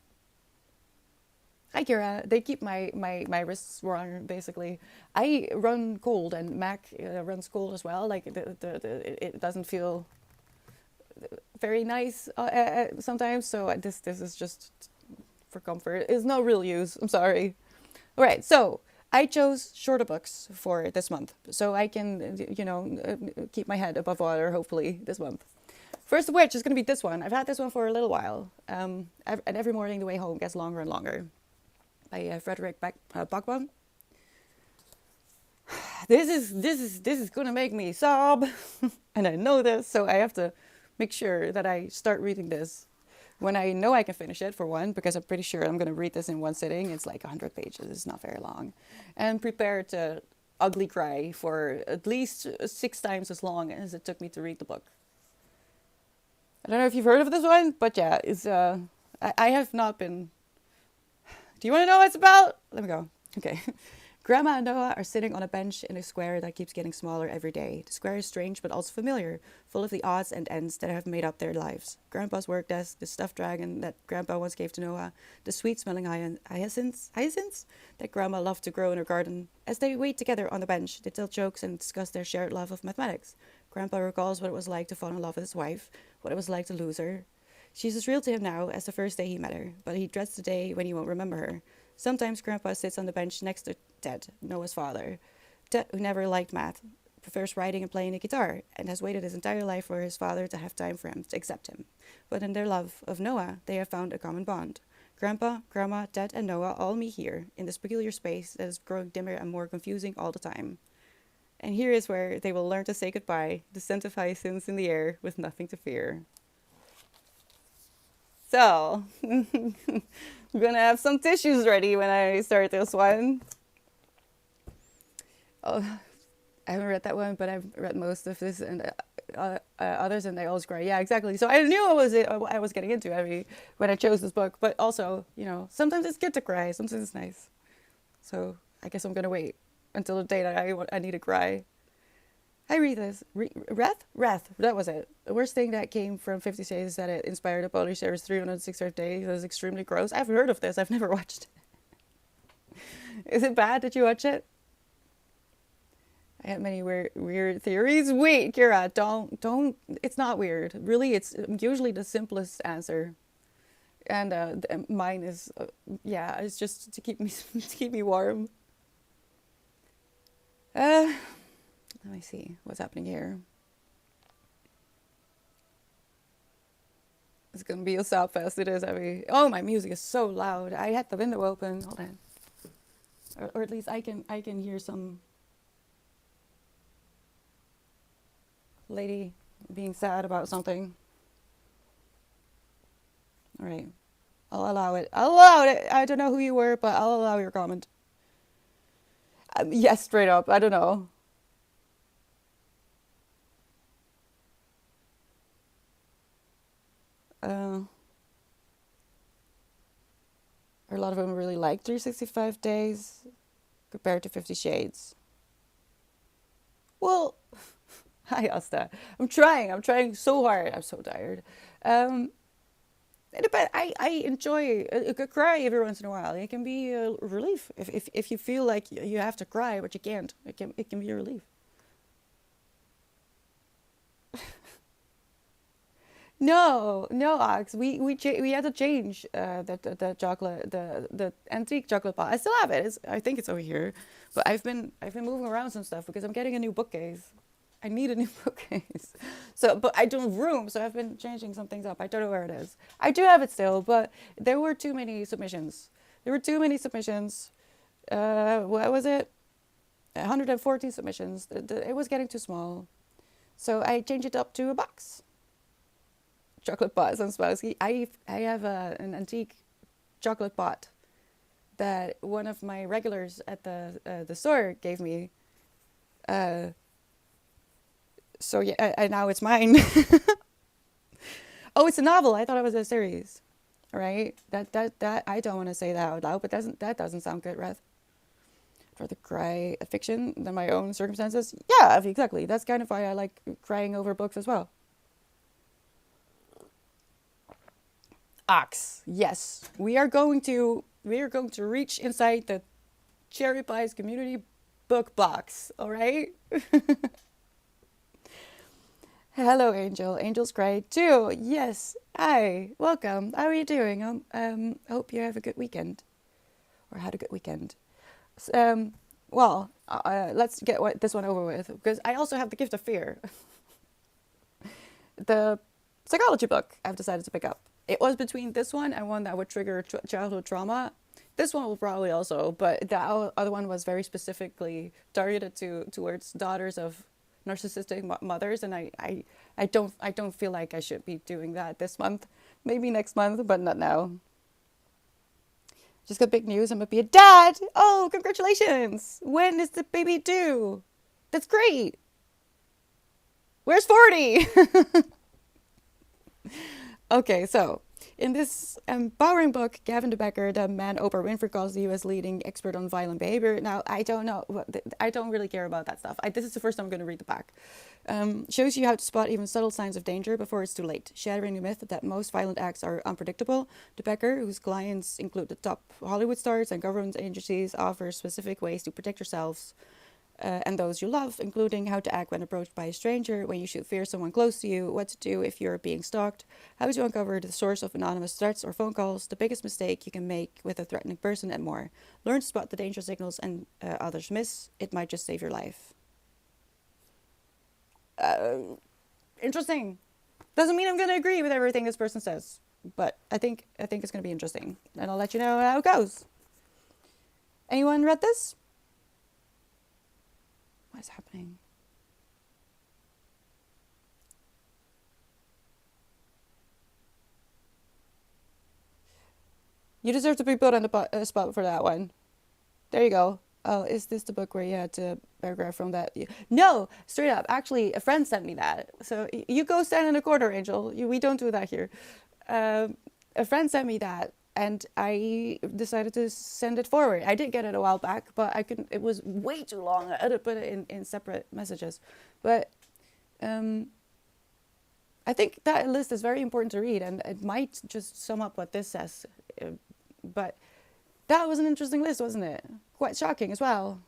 Hi, Kira. They keep my wrists warm, basically. I run cold, and Mac runs cold as well. Like, it doesn't feel very nice sometimes. So this is just for comfort. It's no real use. I'm sorry. All right, so I chose shorter books for this month, so I can, keep my head above water, hopefully, this month. First of which is going to be this one. I've had this one for a little while, and every morning the way home gets longer and longer, by Frederick Bachman. This is going to make me sob, and I know this, so I have to make sure that I start reading this when I know I can finish it, for one, because I'm pretty sure I'm going to read this in one sitting. It's like 100 pages. It's not very long. And prepare to ugly cry for at least 6 times as long as it took me to read the book. I don't know if you've heard of this one, but yeah, it's I have not been. Do you want to know what it's about? Let me go. Okay. Grandma and Noah are sitting on a bench in a square that keeps getting smaller every day. The square is strange but also familiar, full of the odds and ends that have made up their lives. Grandpa's work desk, the stuffed dragon that Grandpa once gave to Noah, the sweet-smelling hyacinths that Grandma loved to grow in her garden. As they wait together on the bench, they tell jokes and discuss their shared love of mathematics. Grandpa recalls what it was like to fall in love with his wife, what it was like to lose her. She's as real to him now as the first day he met her, but he dreads the day when he won't remember her. Sometimes Grandpa sits on the bench next to Ted, Noah's father. Ted, who never liked math, prefers writing and playing the guitar, and has waited his entire life for his father to have time for him to accept him. But in their love of Noah, they have found a common bond. Grandpa, Grandma, Ted, and Noah all meet here, in this peculiar space that is growing dimmer and more confusing all the time. And here is where they will learn to say goodbye, the scent of hyacinths in the air, with nothing to fear. So, I'm gonna have some tissues ready when I start this one. Oh, I haven't read that one, but I've read most of this and others, and they always cry. Yeah, exactly. So I knew I was getting into when I chose this book. But also, sometimes it's good to cry. Sometimes it's nice. So I guess I'm gonna wait until the day that I need to cry. I read this. Wrath. That was it. The worst thing that came from 50 Shades is that it inspired a Polish series 365 Days. It was extremely gross. I've heard of this. I've never watched it. Is it bad? Did you watch it? I have many weird theories. Wait, Kira, don't. It's not weird. Really, it's usually the simplest answer. And mine is, it's just to keep me warm. Let me see what's happening here. It's gonna be a sob fest. It is heavy. Oh, my music is so loud. I had the window open. Hold on. Or at least I can hear some lady being sad about something. All right. I'll allow it. I don't know who you were, but I'll allow your comment. Yes, straight up. I don't know. A lot of them really like 365 Days compared to 50 Shades. Well, hi Asta. I'm trying so hard. I'm so tired. But I enjoy a good cry every once in a while. It can be a relief if you feel like you have to cry, but you can't. It can be a relief. No, Ox. We had to change the chocolate, the antique chocolate pot. I still have it. I think it's over here, but I've been moving around some stuff because I'm getting a new bookcase. I need a new bookcase. So, but I don't have room, so I've been changing some things up. I don't know where it is. I do have it still, but there were too many submissions. What was it? 114 submissions. It was getting too small, so I changed it up to a box. Chocolate pot sounds spicy. I have an antique chocolate pot that one of my regulars at the store gave me. So yeah, and now it's mine. Oh, it's a novel. I thought it was a series. Right? That I don't want to say that out loud, but that doesn't sound good, Reth. For the cry fiction than my own circumstances. Yeah, exactly. That's kind of why I like crying over books as well. Ox. Yes, we are going to reach inside the cherrypies community book box. All right. Hello, Angel. Angel's cry too. Yes. Hi. Welcome. How are you doing? Hope you have a good weekend, or had a good weekend. Well, let's get this one over with because I also have the gift of fear. The psychology book I've decided to pick up. It was between this one and one that would trigger childhood trauma. This one will probably also, but the other one was very specifically targeted towards daughters of narcissistic mothers, and I don't feel like I should be doing that this month. Maybe next month, but not now. Just got big news. I'm gonna be a dad. Oh, congratulations! When is the baby due? That's great. Where's 40? Okay, so in this empowering book, Gavin de Becker, the man Oprah Winfrey calls the U.S. leading expert on violent behavior. Now, I don't know. I don't really care about that stuff. This is the first time I'm going to read the back. Shows you how to spot even subtle signs of danger before it's too late, shattering the myth that most violent acts are unpredictable. De Becker, whose clients include the top Hollywood stars and government agencies, offers specific ways to protect yourselves and those you love, including how to act when approached by a stranger, when you should fear someone close to you, what to do if you're being stalked, how to uncover the source of anonymous threats or phone calls, the biggest mistake you can make with a threatening person, and more. Learn to spot the danger signals and others miss. It might just save your life. Interesting. Doesn't mean I'm going to agree with everything this person says, but I think it's going to be interesting, and I'll let you know how it goes. Anyone read this? What is happening? You deserve to be put on the spot for that one. There you go. Oh, is this the book where you had to paragraph from that? No, straight up. Actually, a friend sent me that. So you go stand in a corner, Angel. We don't do that here. A friend sent me that, and I decided to send it forward. I did get it a while back, but I couldn't. It was way too long. I had to put it in separate messages. But I think that list is very important to read, and it might just sum up what this says. But that was an interesting list, wasn't it? Quite shocking as well.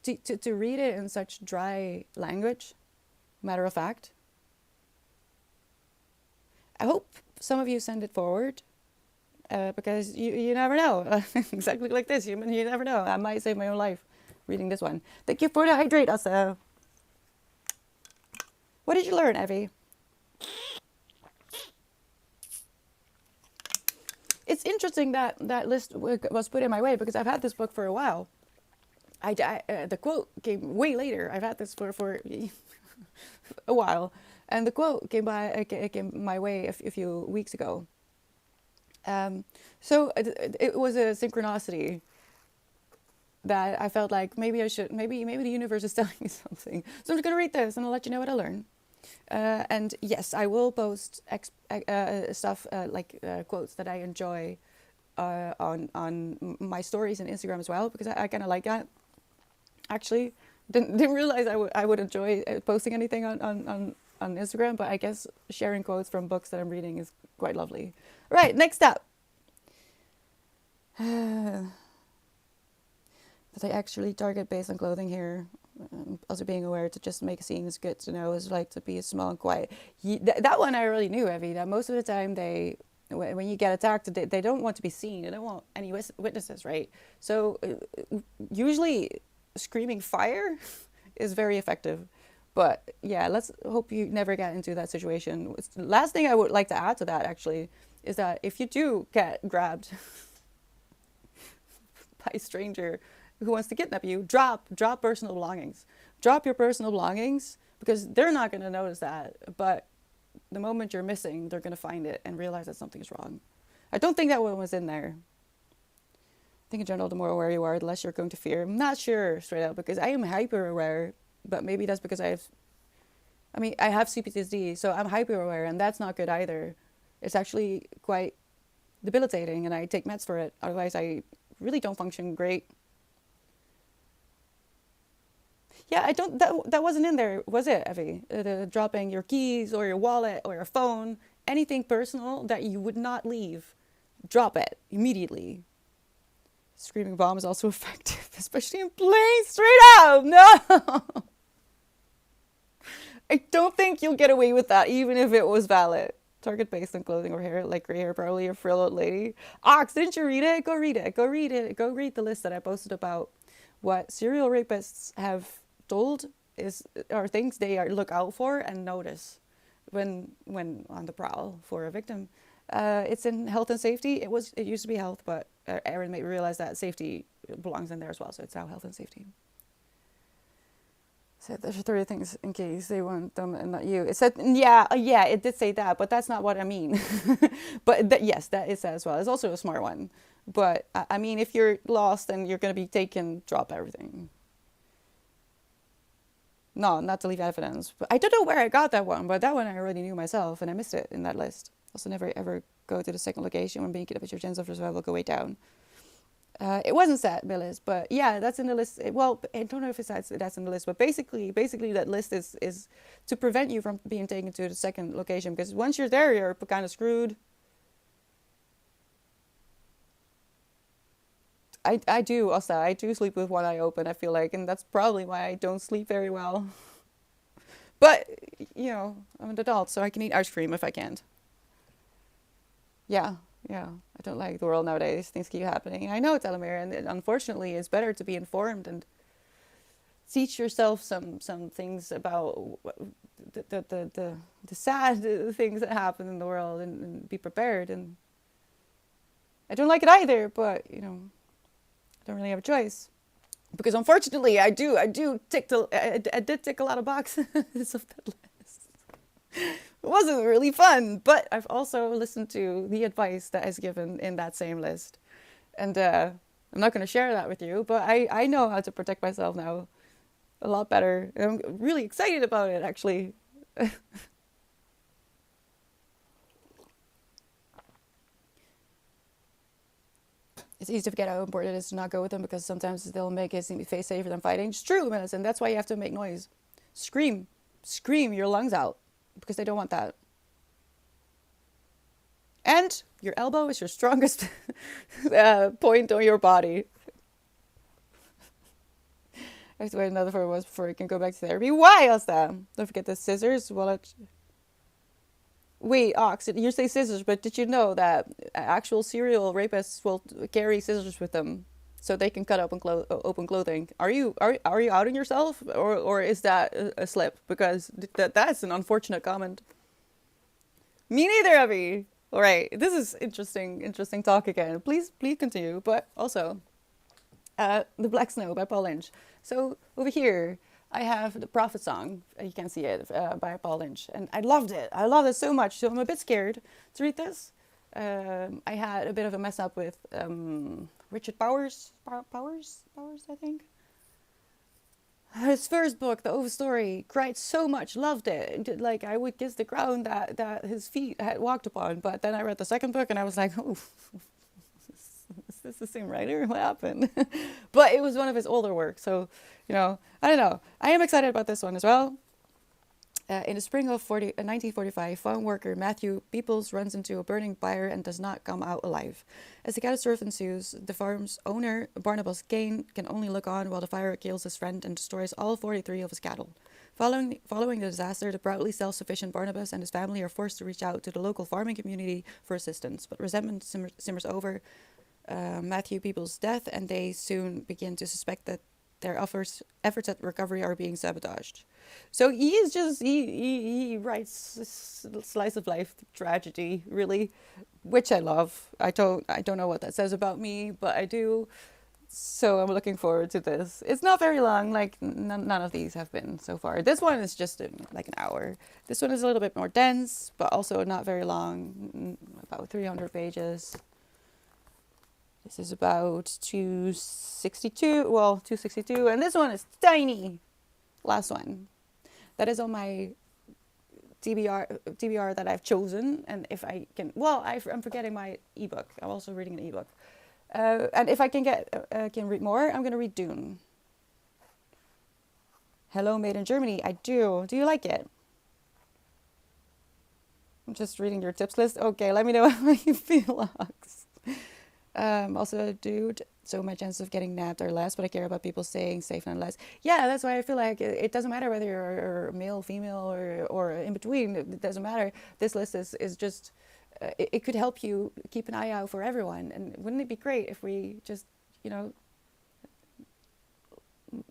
To read it in such dry language, matter of fact. I hope some of you send it forward, because you never know. Exactly like this, you never know. I might save my own life reading this one. Thank you for the hydrate, also. What did you learn, Evie? It's interesting that that list was put in my way, because I've had this book for a while. The quote came way later. I've had this for a while, and the quote came my way a few weeks ago. So it was a synchronicity that I felt like maybe maybe the universe is telling me something. So I'm just gonna read this, and I'll let you know what I learn. And yes, I will post stuff like quotes that I enjoy on my stories and Instagram as well, because I kind of like that. Actually, didn't realize I would enjoy posting anything on Instagram, but I guess sharing quotes from books that I'm reading is quite lovely. Right, next up. That I actually target based on clothing here. Also being aware to just make a scene is good to know, is like to be small and quiet. That one I really knew, Evie, that most of the time when you get attacked, they don't want to be seen. They don't want any witnesses, right? So usually screaming fire is very effective. But yeah, let's hope you never get into that situation. Last thing I would like to add to that, actually, is that if you do get grabbed by a stranger who wants to kidnap you, drop personal belongings. Drop your personal belongings, because they're not going to notice that. But the moment you're missing, they're going to find it and realize that something's wrong. I don't think that one was in there. I think in general, the more aware you are, the less you're going to fear. I'm not sure straight up, because I am hyper aware, but maybe that's because I have CPTSD, so I'm hyper aware, and that's not good either. It's actually quite debilitating, and I take meds for it. Otherwise, I really don't function great. Yeah, I don't. That wasn't in there, was it, Evie? Dropping your keys or your wallet or your phone, anything personal that you would not leave, drop it immediately. Screaming bomb is also effective, especially in planes. Straight out, no. I don't think you'll get away with that, even if it was valid. Target based on clothing or hair, like gray hair, probably a frilled lady. Ox, didn't you read it? Go read it. Go read it. Go read the list that I posted about what serial rapists have told are things they look out for and notice when on the prowl for a victim. It's in health and safety. It used to be health, but Erin made me realize that safety belongs in there as well. So it's now health and safety. So there's 30 things in case they want them and not you. It said, yeah, yeah, it did say that, but that's not what I mean. But yes, that is that as well. It's also a smart one. But I mean, if you're lost and you're going to be taken, drop everything. No, not to leave evidence. But I don't know where I got that one, but that one I already knew myself and I missed it in that list. Also, never ever go to the second location when being kidnapped, your chance of survival go way down. It wasn't set, Millis, but yeah, that's in the list. Well, I don't know if it's that's in the list, but basically that list is to prevent you from being taken to the second location because once you're there, you're kind of screwed. I do also I do sleep with one eye open. I feel like, and that's probably why I don't sleep very well. But you know, I'm an adult, so I can eat ice cream if I can't. Yeah, yeah. I don't like the world nowadays. Things keep happening. I know, Telemere, and unfortunately, it's better to be informed and teach yourself some things about the sad things that happen in the world and be prepared. And I don't like it either, but you know, I don't really have a choice because unfortunately, I do tick I did tick a lot of boxes of that list. It wasn't really fun, but I've also listened to the advice that is given in that same list. And I'm not going to share that with you, but I know how to protect myself now a lot better. And I'm really excited about it, actually. It's easy to forget how important it is to not go with them because sometimes they'll make it seem face safer than fighting. It's true, Madison. That's why you have to make noise. Scream. Scream your lungs out because they don't want that. And your elbow is your strongest point on your body. I have to wait another 4 months before you can go back to therapy. Why else that? Don't forget the scissors, wallet. Wait, Ox, you say scissors, but did you know that actual serial rapists will carry scissors with them so they can cut open clothing? Are you outing yourself, or is that a slip? Because that's an unfortunate comment. Me neither, Abby. All right, this is interesting talk again. Please continue. But also, The Black Snow by Paul Lynch. So over here, I have the Prophet Song. You can see it by Paul Lynch, and I loved it. I loved it so much. So I'm a bit scared to read this. I had a bit of a mess up with Richard Powers, I think. His first book, The Overstory, cried so much, loved it. Like I would kiss the ground that his feet had walked upon. But then I read the second book and I was like, oh, is this the same writer? What happened? But it was one of his older works. So, you know, I don't know. I am excited about this one as well. In the spring of 1945, farm worker Matthew Peoples runs into a burning fire and does not come out alive. As the catastrophe ensues, the farm's owner, Barnabas Kane, can only look on while the fire kills his friend and destroys all 43 of his cattle. Following the disaster, the proudly self-sufficient Barnabas and his family are forced to reach out to the local farming community for assistance, but resentment simmers over Matthew Peoples' death, and they soon begin to suspect that their efforts at recovery are being sabotaged. So he is just he writes this slice of life tragedy, really, which I love. I don't know what that says about me, but I do. So I'm looking forward to this. It's not very long, like none of these have been so far. This one is just like an hour. This one is a little bit more dense, but also not very long, about 300 pages. This is about 262, well, 262, and this one is tiny. Last one. That is on my TBR that I've chosen, and if I can, well, I'm forgetting my ebook. I'm also reading an ebook. And if I can read more, I'm going to read Dune. Hello, made in Germany. I do. Do you like it? I'm just reading your tips list. Okay, let me know how you feel, Ox. Also, dude, so my chances of getting nabbed are less, but I care about people staying safe nonetheless. Yeah, that's why I feel like it doesn't matter whether you're male, female, or in between. It doesn't matter. This list is just, it could help you keep an eye out for everyone. And wouldn't it be great if we just, you know,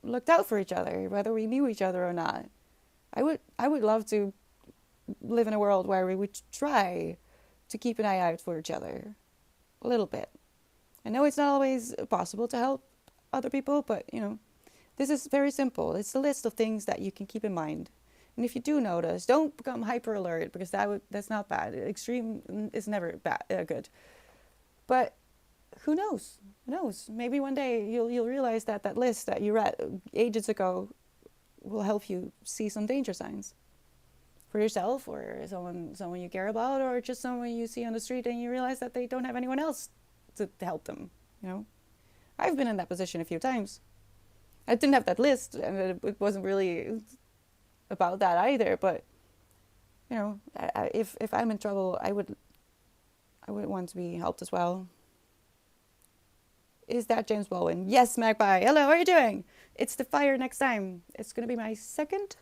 looked out for each other, whether we knew each other or not? I would love to live in a world where we would try to keep an eye out for each other a little bit. I know it's not always possible to help other people, but, you know, This is very simple. It's a list of things that you can keep in mind. And if you do notice, don't become hyper alert, because that's not bad. Extreme is never bad, good. But who knows? Who knows? Maybe one day you'll realize that that list that you read ages ago will help you see some danger signs for yourself, or someone you care about, or just someone you see on the street and you realize that they don't have anyone else to help them. You know, I've been in that position a few times. I didn't have that list, and it wasn't really about that either. But you know, if I'm in trouble, I would want to be helped as well. Is that James Baldwin? Yes, Magpie. Hello, how are you doing? It's the fire next time. It's gonna be my second.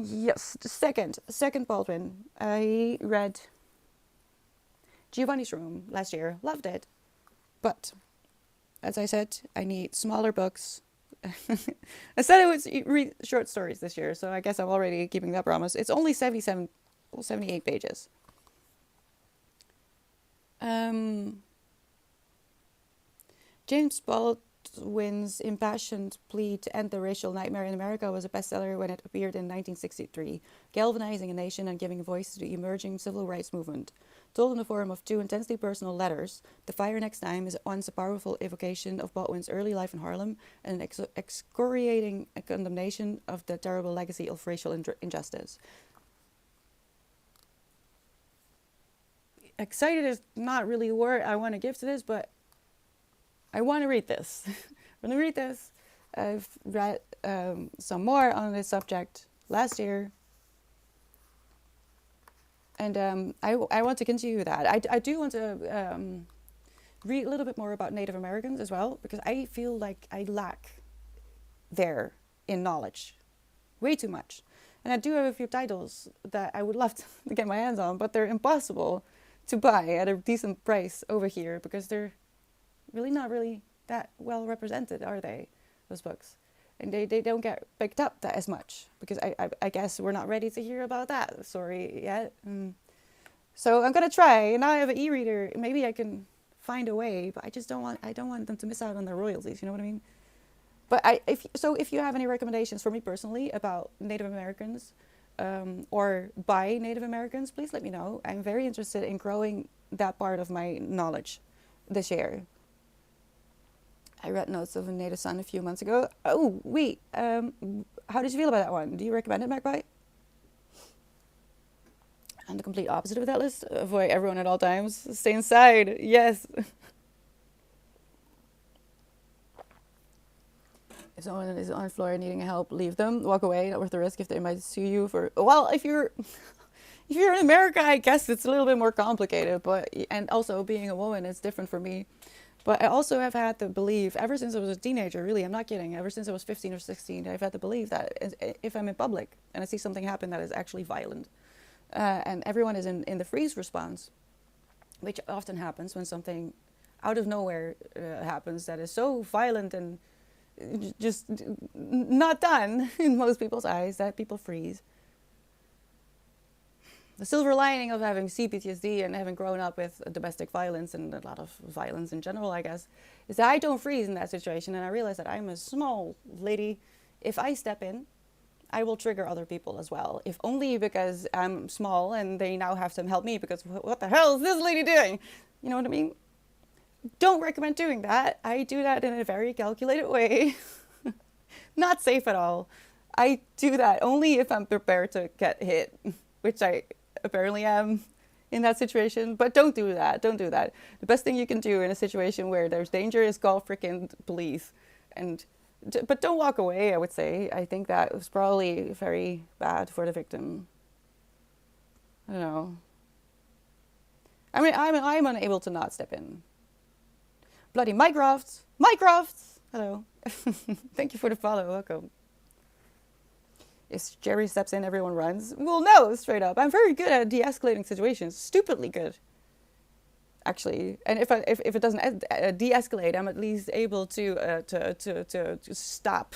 Yes, the second Baldwin. I read Giovanni's Room last year. Loved it. But, as I said, I need smaller books. I said I would read short stories this year, so I guess I'm already keeping that promise. It's only 78 pages. James Baldwin's impassioned plea to end the racial nightmare in America was a bestseller when it appeared in 1963, galvanizing a nation and giving voice to the emerging civil rights movement. Told in the form of two intensely personal letters, The Fire Next Time is at once a powerful evocation of Baldwin's early life in Harlem and an excoriating condemnation of the terrible legacy of racial injustice. Excited is not really a word I want to give to this, but I want to read this. I'm going to read this. I've read some more on this subject last year. And I want to continue that. I do want to read a little bit more about Native Americans as well, because I feel like I lack there in knowledge. Way too much. And I do have a few titles that I would love to get my hands on, but they're impossible to buy at a decent price over here, because they're really not really that well represented, are they, those books? And they don't get picked up that as much, because I guess we're not ready to hear about that story yet. So I'm gonna try. Now I have an e-reader. Maybe I can find a way, but I don't want them to miss out on their royalties. You know what I mean? But if you have any recommendations for me personally about Native Americans, or by Native Americans, please let me know. I'm very interested in growing that part of my knowledge this year. I read Notes of a Native Son a few months ago. Oh, wait. How did you feel about that one? Do you recommend it, Magpie? And the complete opposite of that list. Avoid everyone at all times. Stay inside. Yes. If someone is on the floor needing help, leave them. Walk away. Not worth the risk if they might sue you for... Well, if you're in America, I guess it's a little bit more complicated. And also, being a woman is different for me. But I also have had the belief, ever since I was a teenager, really, I'm not kidding, ever since I was 15 or 16, I've had the belief that if I'm in public and I see something happen that is actually violent, and everyone is in the freeze response, which often happens when something out of nowhere happens that is so violent and just not done in most people's eyes, that people freeze. The silver lining of having CPTSD and having grown up with domestic violence and a lot of violence in general, I guess, is that I don't freeze in that situation, and I realize that I'm a small lady. If I step in, I will trigger other people as well, if only because I'm small and they now have to help me, because what the hell is this lady doing? You know what I mean? Don't recommend doing that. I do that in a very calculated way. Not safe at all. I do that only if I'm prepared to get hit, which I apparently am in that situation. But don't do that. Don't do that. The best thing you can do in a situation where there's danger is call freaking police. But don't walk away, I would say. I think that was probably very bad for the victim. I don't know. I mean, I'm unable to not step in. Bloody Mycroft! Hello. Thank you for the follow. Welcome. If Jerry steps in, everyone runs. Well, no, straight up. I'm very good at de-escalating situations. Stupidly good, actually. And if it doesn't de-escalate, I'm at least able to stop.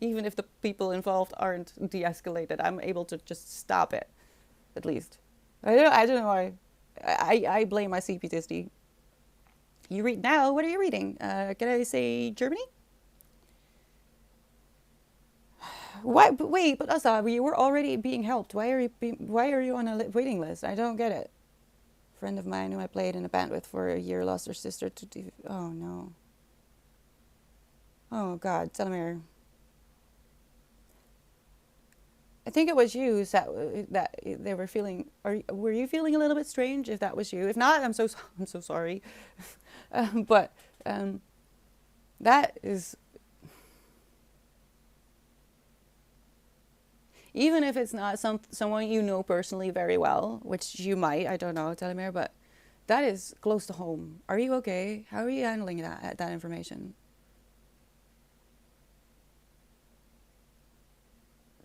Even if the people involved aren't de-escalated, I'm able to just stop it, at least. I don't know why. I blame my CPTSD. You read now. What are you reading? Can I say Germany? Why? But wait, but Asa, you were already being helped. Why are you on a waiting list? I don't get it. A friend of mine who I played in a band with for a year lost her sister to. Oh no. Oh God, Telemere. I think it was you that they were feeling. Were you feeling a little bit strange? If that was you, if not, I'm so sorry. But that is, even if it's not someone you know personally very well, which you might, I don't know, Telemere, but that is close to home. Are you okay? How are you handling that information?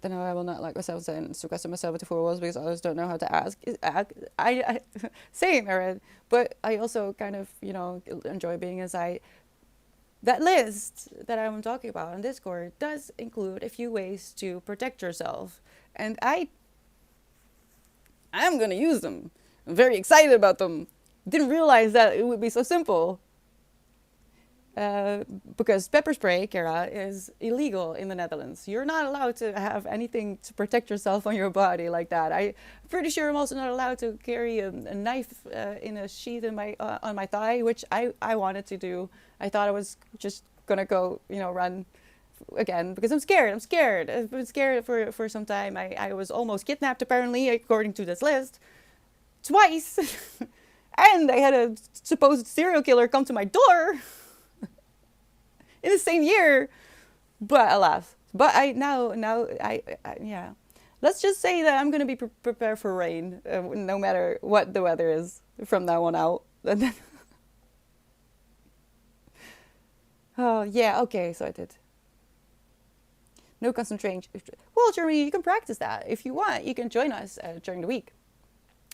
Then I will not like myself and question myself before was because I just don't know how to ask. Same, Erin. But I also kind of enjoy being inside. That list that I'm talking about on Discord does include a few ways to protect yourself, and I'm gonna use them. I'm very excited about them. Didn't realize that it would be so simple. Uh, because pepper spray, Kara, is illegal in the Netherlands. You're not allowed to have anything to protect yourself on your body like that. I'm pretty sure I'm also not allowed to carry a knife in a sheath in on my thigh, which I wanted to do. I thought I was just gonna go, run again because I'm scared. I'm scared. I've been scared for some time. I was almost kidnapped, apparently, according to this list, twice. And I had a supposed serial killer come to my door in the same year, but alas. But yeah. Let's just say that I'm gonna be prepared for rain, no matter what the weather is from now on out. Oh yeah, okay. So I did no concentration. Well, Jeremy, you can practice that if you want. You can join us during the week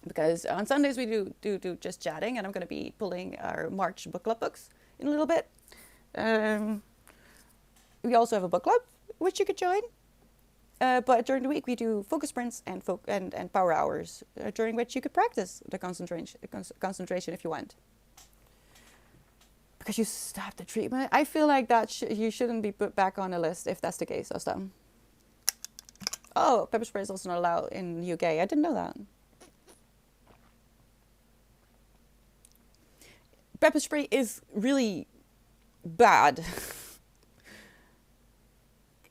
because on Sundays we do just chatting, and I'm gonna be pulling our March book club books in a little bit. We also have a book club, which you could join. But during the week, we do focus sprints and power hours, during which you could practice the concentration if you want. Because you stopped the treatment, I feel like that you shouldn't be put back on the list if that's the case, Asta. Oh, pepper spray is also not allowed in the UK. I didn't know that. Pepper spray is really bad.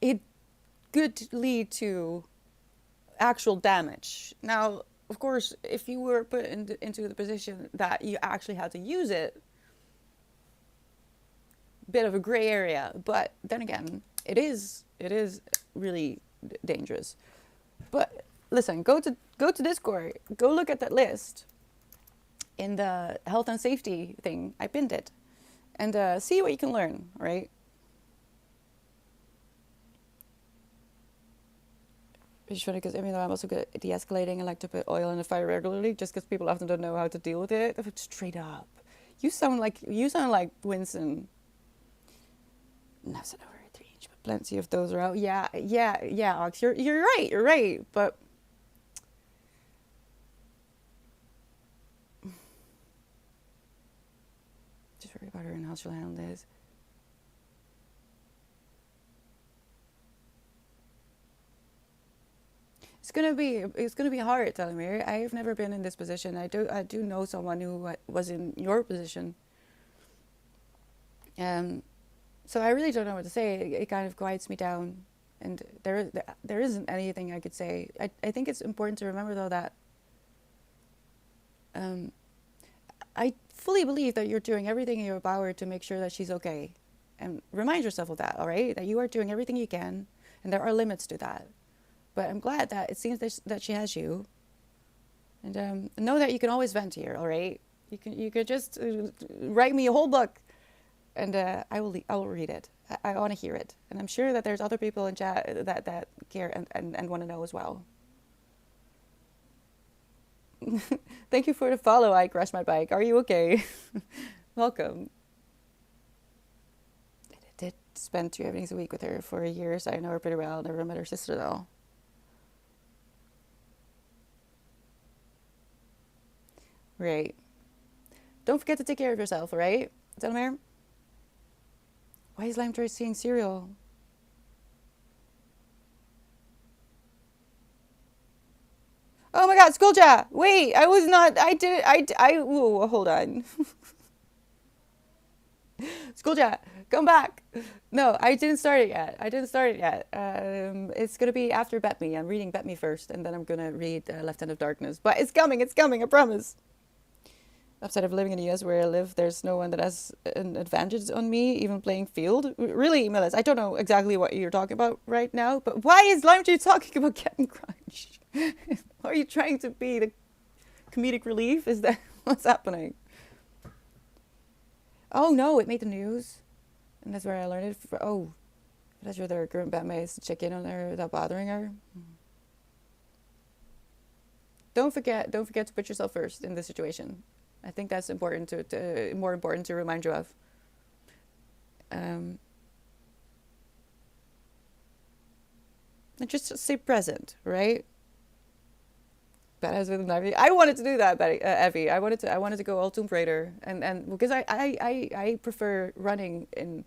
It could lead to actual damage. Now, of course, if you were put into the position that you actually had to use it, bit of a gray area. But then again, it is really dangerous. But listen, go to Discord, go look at that list in the health and safety thing. I pinned it, and see what you can learn. Right? It's funny because even though I'm also good at de-escalating, I like to put oil in the fire regularly, just because people often don't know how to deal with it. Straight up, you sound like Winston. That's an over 3 inch, but plenty of those are out. Yeah, Ox. You're right. But just worry about her and how she'll handle this. It's gonna be hard, Telemir. I've never been in this position. I do know someone who was in your position. So I really don't know what to say. It kind of quiets me down, and there isn't anything I could say. I think it's important to remember though that I fully believe that you're doing everything in your power to make sure that she's okay, and remind yourself of that. All right, that you are doing everything you can, and there are limits to that. But I'm glad that it seems that she has you, and know that you can always vent here. All right, you could just write me a whole book, and I will read it. I want to hear it, and I'm sure that there's other people in chat that care and want to know as well. Thank you for the follow. I crashed my bike. Are you okay? Welcome. I did spend 2 evenings a week with her for a year, so I know her pretty well. Never met her sister though. Right. Don't forget to take care of yourself, all right? Delmare? Why is Lime Joy seeing cereal? Oh my god, Skullja! Wait, I was not. I did it. Whoa, hold on. Skullja, come back. No, I didn't start it yet. I didn't start it yet. It's gonna be after Bet Me. I'm reading Bet Me first, and then I'm gonna read Lieutenant of Darkness. But it's coming, I promise. Outside of living in the US where I live, there's no one that has an advantage on me, even playing field. Really, Melis, I don't know exactly what you're talking about right now, but why is Limetree talking about Captain Crunch? Are you trying to be the comedic relief? Is that what's happening? Oh no, it made the news. And that's where I learned it. Oh, that's where their current bandmates to check in on her without bothering her. Don't forget to put yourself first in this situation. I think that's important more important to remind you of. And just stay present, right? Badass with an Ivy. I wanted to do that, Evie. I wanted to go all Tomb Raider, and because I prefer running in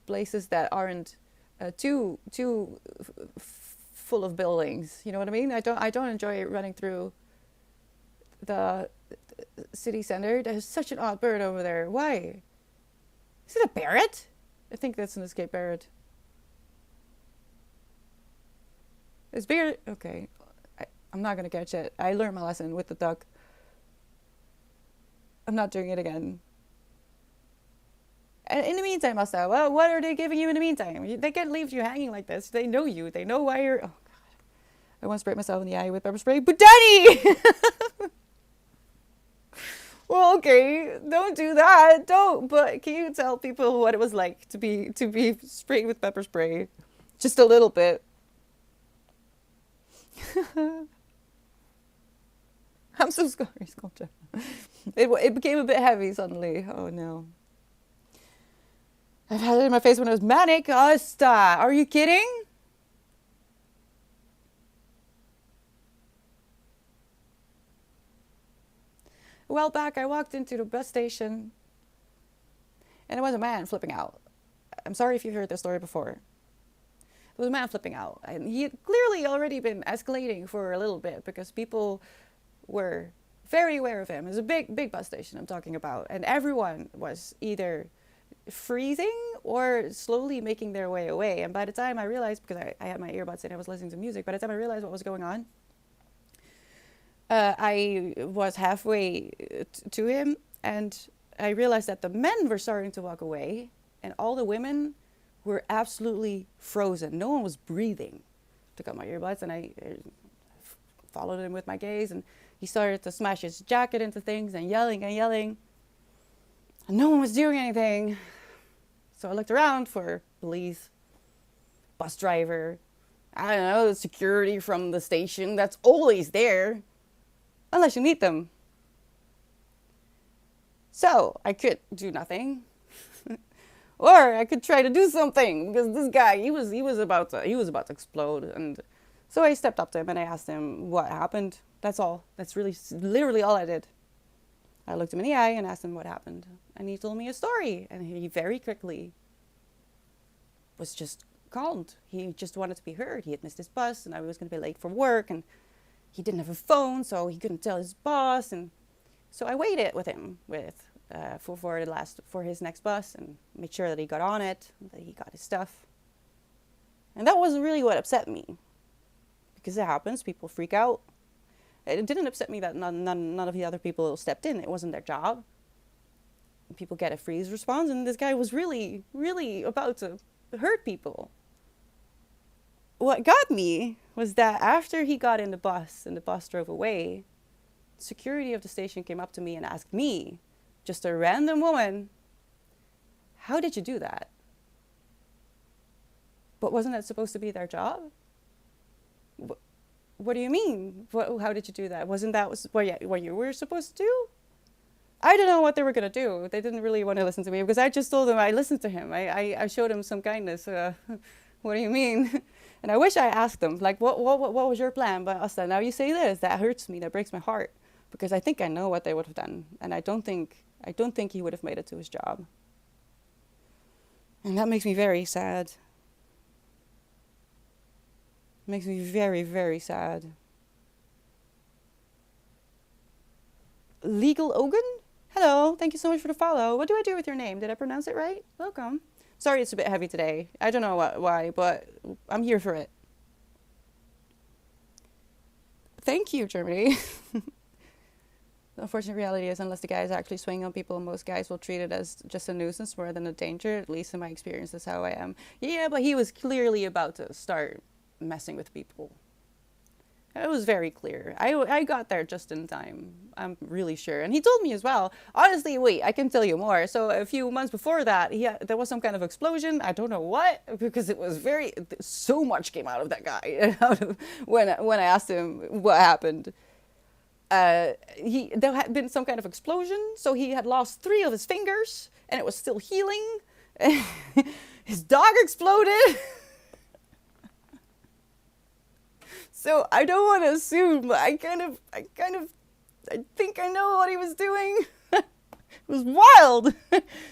places that aren't too full of buildings. You know what I mean? I don't enjoy running through the city center. There's such an odd bird over there. Why? Is it a parrot? I think that's an escape parrot. It's bigger. Okay. I'm not going to catch it. I learned my lesson with the duck. I'm not doing it again. And in the meantime, Asta, well, what are they giving you in the meantime? They can't leave you hanging like this. They know you. They know why you're... Oh, God. I once sprayed myself in the eye with pepper spray. But Daddy! Well, okay. Don't do that. Don't. But can you tell people what it was like to be sprayed with pepper spray? Just a little bit. I'm so sorry, Sculpture. It became a bit heavy suddenly. Oh no. I've had it in my face when I was manic. Asta, are you kidding? A while back, I walked into the bus station and there was a man flipping out. I'm sorry if you've heard this story before. There was a man flipping out, and he had clearly already been escalating for a little bit because people were very aware of him. It was a big bus station I'm talking about, and everyone was either freezing or slowly making their way away. And by the time I realized, because I had my earbuds in, I was listening to music, by the time I realized what was going on, I was halfway to him, and I realized that the men were starting to walk away, and all the women were absolutely frozen. No one was breathing. Took out my earbuds and I followed him with my gaze, and he started to smash his jacket into things and yelling and yelling. And no one was doing anything. So I looked around for police, bus driver, I don't know, security from the station. That's always there, unless you need them. So I could do nothing. Or I could try to do something, because this guy, he was about to explode. And so I stepped up to him and I asked him what happened. That's all. That's really literally all I did. I looked him in the eye and asked him what happened. And he told me a story. And he very quickly was just calmed. He just wanted to be heard. He had missed his bus and I was going to be late for work. And he didn't have a phone, so he couldn't tell his boss. And so I waited with him for his next bus and made sure that he got on it, that he got his stuff. And that wasn't really what upset me, because it happens, people freak out. It didn't upset me that none of the other people stepped in. It wasn't their job. People get a freeze response, and this guy was really, really about to hurt people. What got me was that after he got in the bus and the bus drove away, security of the station came up to me and asked me, just a random woman, how did you do that? But wasn't that supposed to be their job? What do you mean? How did you do that? Wasn't that what you were supposed to do? I don't know what they were going to do. They didn't really want to listen to me because I just told them I listened to him. I showed him some kindness. What do you mean? And I wish I asked them, like, what was your plan? But Asta, now you say this, that hurts me, that breaks my heart. Because I think I know what they would have done. And I don't think he would have made it to his job. And that makes me very sad. Makes me very, very sad. Legal Ogun? Hello, thank you so much for the follow. What do I do with your name? Did I pronounce it right? Welcome. Sorry it's a bit heavy today. I don't know why, but I'm here for it. Thank you, Germany. The unfortunate reality is, unless the guy is actually swinging on people, most guys will treat it as just a nuisance more than a danger. At least in my experience, that's how I am. Yeah, but he was clearly about to start messing with people. It was very clear. I got there just in time. I'm really sure. And he told me as well. Honestly, wait, I can tell you more. So a few months before that, there was some kind of explosion. I don't know what, because it was so much came out of that guy when I asked him what happened. There had been some kind of explosion, so he had lost 3 of his fingers, and it was still healing. His dog exploded. So I don't want to assume, but I think I know what he was doing. It was wild.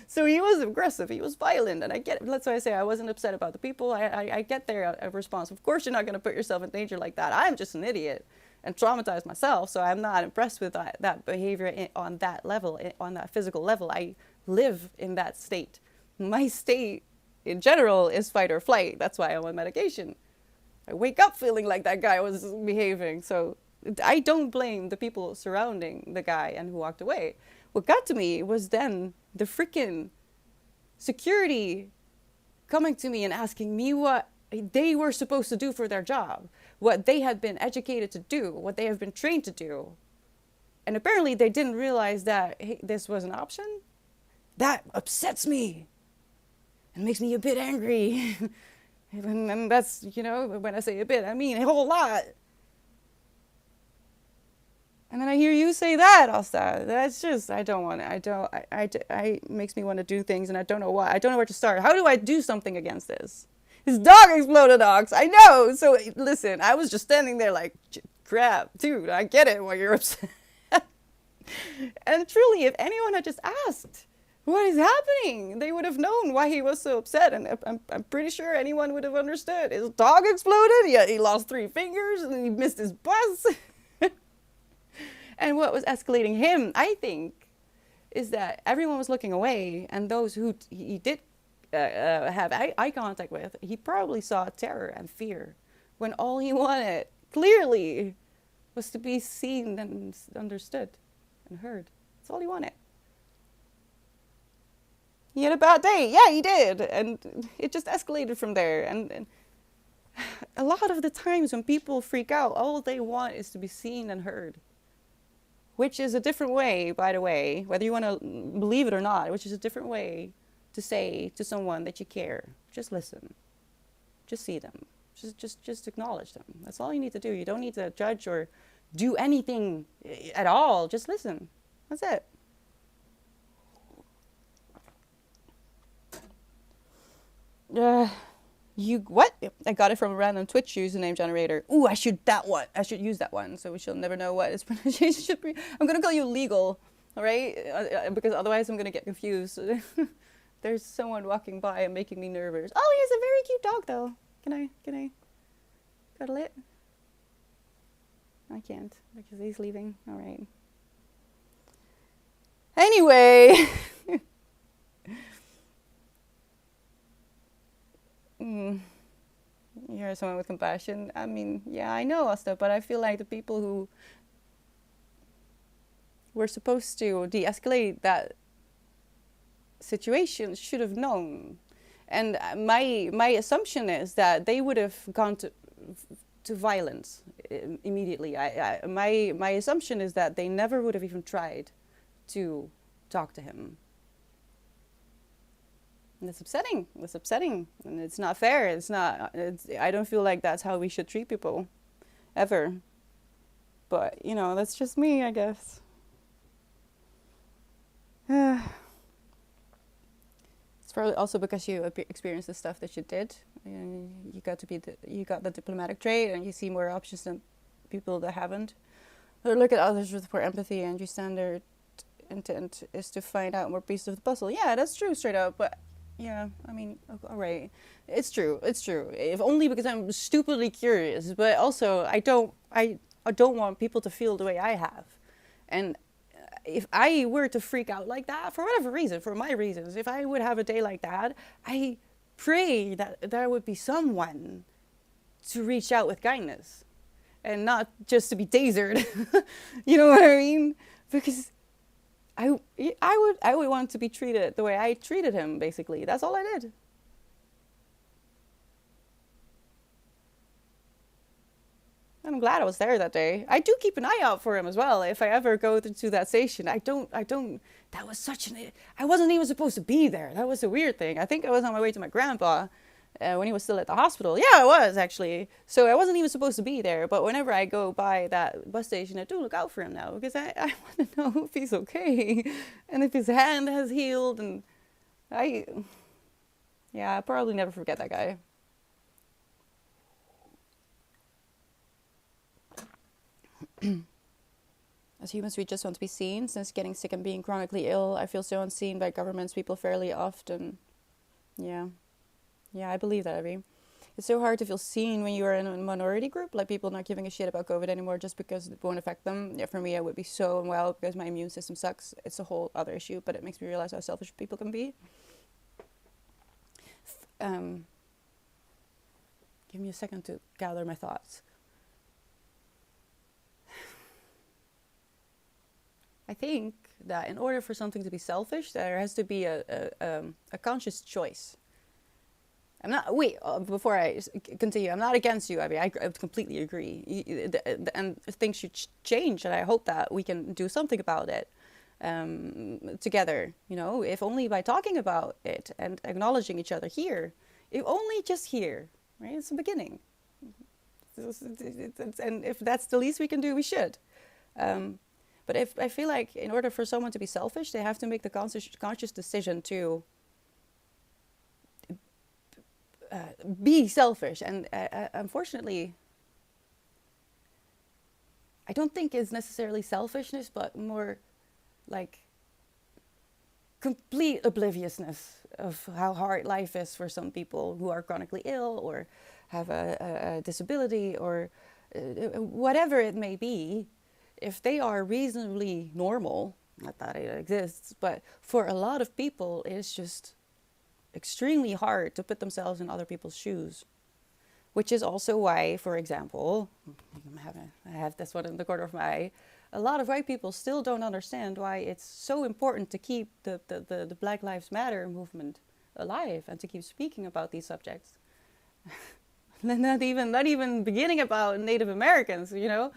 So he was aggressive, he was violent, and I get it. That's why I say I wasn't upset about the people. I get their response. Of course you're not going to put yourself in danger like that. I'm just an idiot and traumatized myself, so I'm not impressed with that behavior on that level, on that physical level. I live in that state. My state in general is fight or flight. That's why I'm on medication. I wake up feeling like that guy was behaving. So I don't blame the people surrounding the guy and who walked away. What got to me was then the freaking security coming to me and asking me what they were supposed to do for their job, what they had been educated to do, what they have been trained to do. And apparently they didn't realize that this was an option. That upsets me and makes me a bit angry. And that's, when I say a bit, I mean a whole lot. And then I hear you say that, Asta. That's just, I don't want to, I makes me want to do things, and I don't know why. I don't know where to start. How do I do something against this? His dog exploded, Ox. I know. So listen, I was just standing there like, crap, dude, I get it why you're upset. And truly, if anyone had just asked, what is happening? They would have known why he was so upset, and I'm pretty sure anyone would have understood. His dog exploded, yeah, he lost 3 fingers, and he missed his bus. And what was escalating him, I think, is that everyone was looking away, and those who he did have eye contact with, he probably saw terror and fear, when all he wanted, clearly, was to be seen and understood and heard. That's all he wanted. He had a bad day. Yeah, he did. And it just escalated from there. And a lot of the times when people freak out, all they want is to be seen and heard. Which is a different way, by the way, whether you want to believe it or not, which is a different way to say to someone that you care. Just listen. Just see them. Just acknowledge them. That's all you need to do. You don't need to judge or do anything at all. Just listen. That's it. What? I got it from a random Twitch username generator. Ooh, I should use that one, so we shall never know what its pronunciation should be. I'm gonna call you Legal, all right? Because otherwise I'm gonna get confused. There's someone walking by and making me nervous. Oh, he has a very cute dog, though. Can I cuddle it? I can't, because he's leaving. All right. Anyway. You're someone with compassion. I mean, yeah, I know, Asta, but I feel like the people who were supposed to de-escalate that situation should have known. And my assumption is that they would have gone to violence immediately. My assumption is that they never would have even tried to talk to him. And it's upsetting, and it's not fair. I don't feel like that's how we should treat people, ever. But, that's just me, I guess. It's probably also because you experienced the stuff that you did. And you got the diplomatic trait, and you see more options than people that haven't. Or look at others with more empathy, and your standard intent is to find out more pieces of the puzzle. Yeah, that's true, straight up, but Yeah, I mean, all right. It's true. It's true. If only because I'm stupidly curious, but also I don't want people to feel the way I have. And if I were to freak out like that for whatever reason, for my reasons, if I would have a day like that, I pray that there would be someone to reach out with kindness and not just to be tasered. You know what I mean? Because I would want to be treated the way I treated him. Basically, that's all I did. I'm glad I was there that day. I do keep an eye out for him as well. If I ever go to that station, I don't. That was such an. I wasn't even supposed to be there. That was a weird thing. I think I was on my way to my grandpa when he was still at the hospital. Yeah, I was actually. So I wasn't even supposed to be there. But whenever I go by that bus station, I do look out for him now because I want to know if he's okay and if his hand has healed. And I, yeah, I'll probably never forget that guy. As humans, we just want to be seen. Since getting sick and being chronically ill, I feel so unseen by governments, people fairly often. Yeah, yeah, I believe that, Abby. It's so hard to feel seen when you are in a minority group, like people not giving a shit about COVID anymore just because it won't affect them. Yeah, for me, I would be so unwell because my immune system sucks. It's a whole other issue, but it makes me realize how selfish people can be. Um, Give me a second to gather my thoughts. I think that in order for something to be selfish, there has to be a conscious choice. I'm not. Wait, before I continue, I'm not against you, Abby. I completely agree, and things should change, and I hope that we can do something about it together. You know, if only by talking about it and acknowledging each other here, if only just here, right? It's the beginning, and if that's the least we can do, we should. But if I feel like in order for someone to be selfish, they have to make the conscious decision to be selfish. And unfortunately, I don't think it's necessarily selfishness, but more like complete obliviousness of how hard life is for some people who are chronically ill or have a disability or whatever it may be. If they are reasonably normal, not that it exists, but for a lot of people, it's just extremely hard to put themselves in other people's shoes. Which is also why, for example, I have this one in the corner of my eye, a lot of white people still don't understand why it's so important to keep the Black Lives Matter movement alive and to keep speaking about these subjects. not even beginning about Native Americans, you know?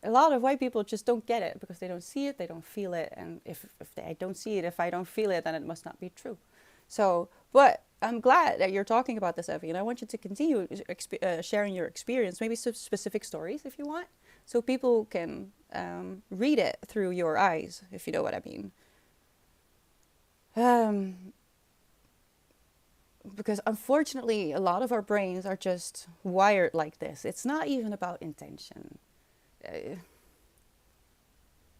A lot of white people just don't get it because they don't see it, they don't feel it. And if I don't see it, if I don't feel it, then it must not be true. So, but I'm glad that you're talking about this, Evie, and I want you to continue sharing your experience, maybe some specific stories if you want, so people can read it through your eyes, if you know what I mean. Because unfortunately, a lot of our brains are just wired like this. It's not even about intention.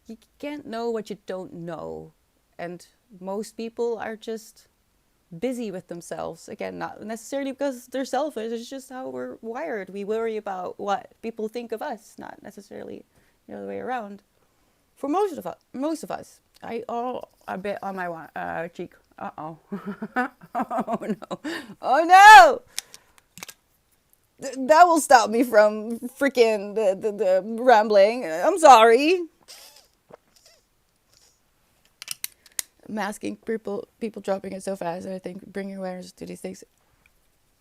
You can't know what you don't know, and most people are just busy with themselves. Again, not necessarily because they're selfish, it's just how we're wired. We worry about what people think of us, not necessarily the other way around. For most of us, I bit on my cheek. Uh-oh. Oh no. Oh no! That will stop me from freaking the rambling. I'm sorry. Masking people dropping it so fast. And I think bringing awareness to these things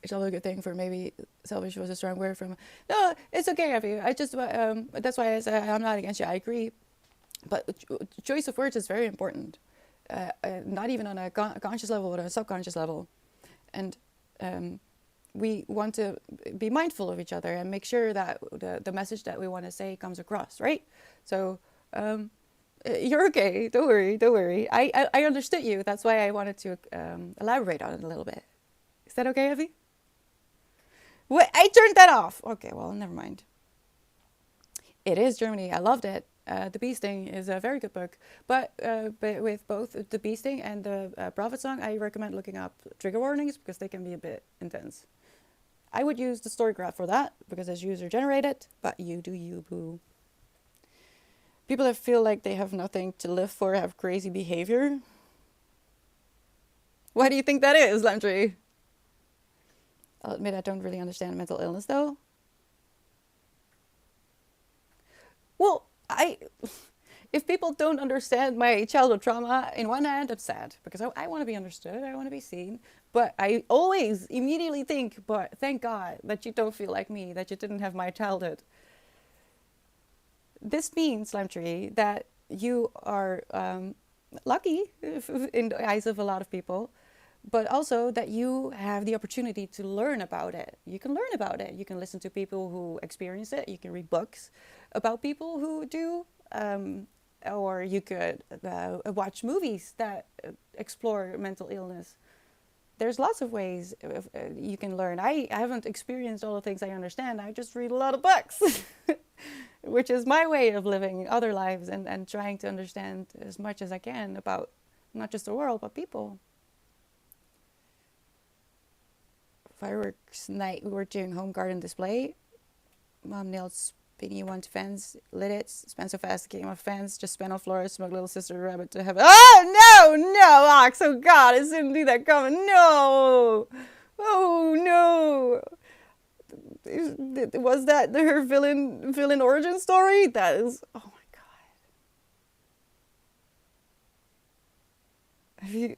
is always a good thing. For maybe selfish was a strong word from. No, it's okay, Effie. I just that's why I say I'm not against you. I agree, but choice of words is very important. Not even on a conscious level, but on a subconscious level, and we want to be mindful of each other and make sure that the message that we want to say comes across, right? So you're okay. Don't worry. I understood you. That's why I wanted to elaborate on it a little bit. Is that okay, Evie? Wait, I turned that off. Okay, well, never mind. It is Germany. I loved it. The Bee Sting is a very good book, but with both The Bee Sting and the Prophet Song, I recommend looking up trigger warnings because they can be a bit intense. I would use the story graph for that because it's user generated, but you do you, boo. People that feel like they have nothing to live for have crazy behavior. Why do you think that is, Landry? I'll admit I don't really understand mental illness though. Well, if people don't understand my childhood trauma, in one hand, I'm sad because I want to be understood, I want to be seen. But I always immediately think, but thank God that you don't feel like me, that you didn't have my childhood. This means, Slamtree, that you are lucky in the eyes of a lot of people, but also that you have the opportunity to learn about it. You can learn about it. You can listen to people who experience it. You can read books about people who do. Or you could watch movies that explore mental illness. There's lots of ways you can learn. I haven't experienced all the things I understand. I just read a lot of books, which is my way of living other lives and trying to understand as much as I can about not just the world, but people. Fireworks night, we were doing home garden display. Mom nailed spinny one to fence, lit it, spun so fast it came off fence, just spun on floor, smoked little sister rabbit to heaven. Oh no, Ox, oh God, I didn't see that coming. No, oh no. Was that her villain origin story? That is, oh my God.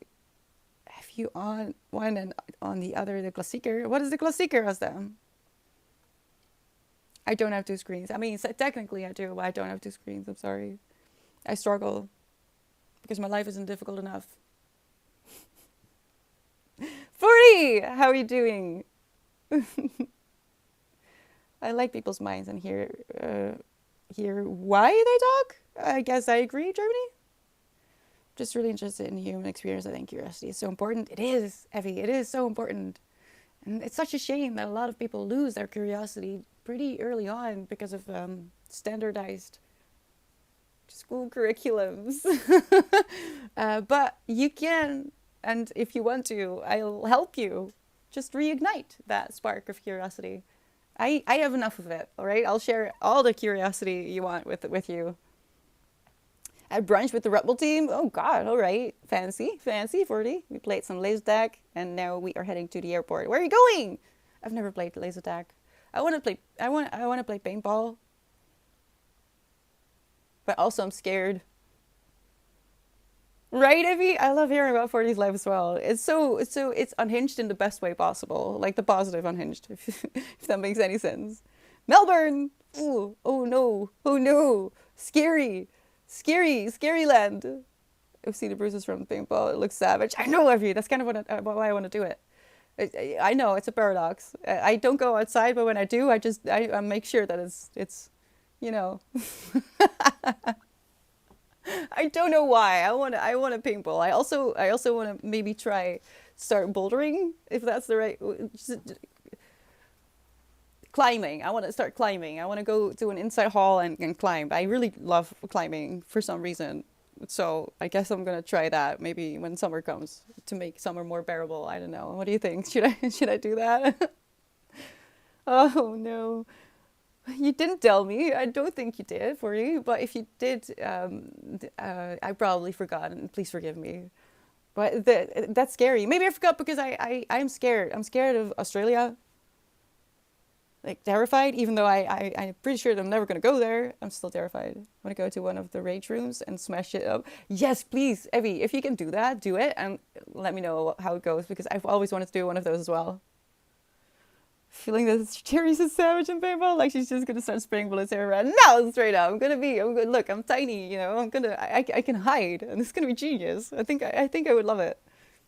Have you on one and on the other the klassieker? What is the klassieker as them? I don't have two screens. I mean, technically I do, but I don't have two screens. I'm sorry. I struggle because my life isn't difficult enough. 40! How are you doing? I like people's minds and hear why they talk. I guess I agree, Germany. Just really interested in human experience. I think curiosity is so important. It is, Evie. It is so important. And it's such a shame that a lot of people lose their curiosity pretty early on because of standardized school curriculums. But you can, and if you want to, I'll help you just reignite that spark of curiosity. I have enough of it, all right? I'll share all the curiosity you want with you. At brunch with the Rebel team? Oh God, all right. Fancy, 40. We played some laser tag, and now we are heading to the airport. Where are you going? I've never played laser tag. I want to play paintball. But also I'm scared. Right, Evie? I love hearing about 40's life as well. It's unhinged in the best way possible. Like the positive unhinged, if that makes any sense. Melbourne! Ooh, oh no. Scary land. I've seen the bruises from the paintball. It looks savage. I know, Evie. That's kind of why I want to do it. I know it's a paradox. I don't go outside, but when I do, I make sure that it's you know. I don't know why. I want to paintball. I also want to maybe start bouldering, if that's the right. Climbing. I want to start climbing. I want to go to an inside hall and climb. I really love climbing for some reason. So I guess I'm gonna try that maybe when summer comes to make summer more bearable. I don't know. What do you think? Should I do that? Oh no. You didn't tell me. I don't think you did, for you. But if you did, I probably forgot, and please forgive me. But that's scary. Maybe I forgot because I'm scared. I'm scared of Australia. Like terrified, even though I'm pretty sure that I'm never going to go there. I'm still terrified. I want to go to one of the rage rooms and smash it up. Yes, please, Evie, if you can do that, do it. And let me know how it goes because I've always wanted to do one of those as well. Feeling that Cherry's a savage in paintball, like she's just gonna start spraying bullets everywhere. No, straight up, I'm gonna look. I'm tiny, you know. I can hide, and it's gonna be genius. I think I would love it.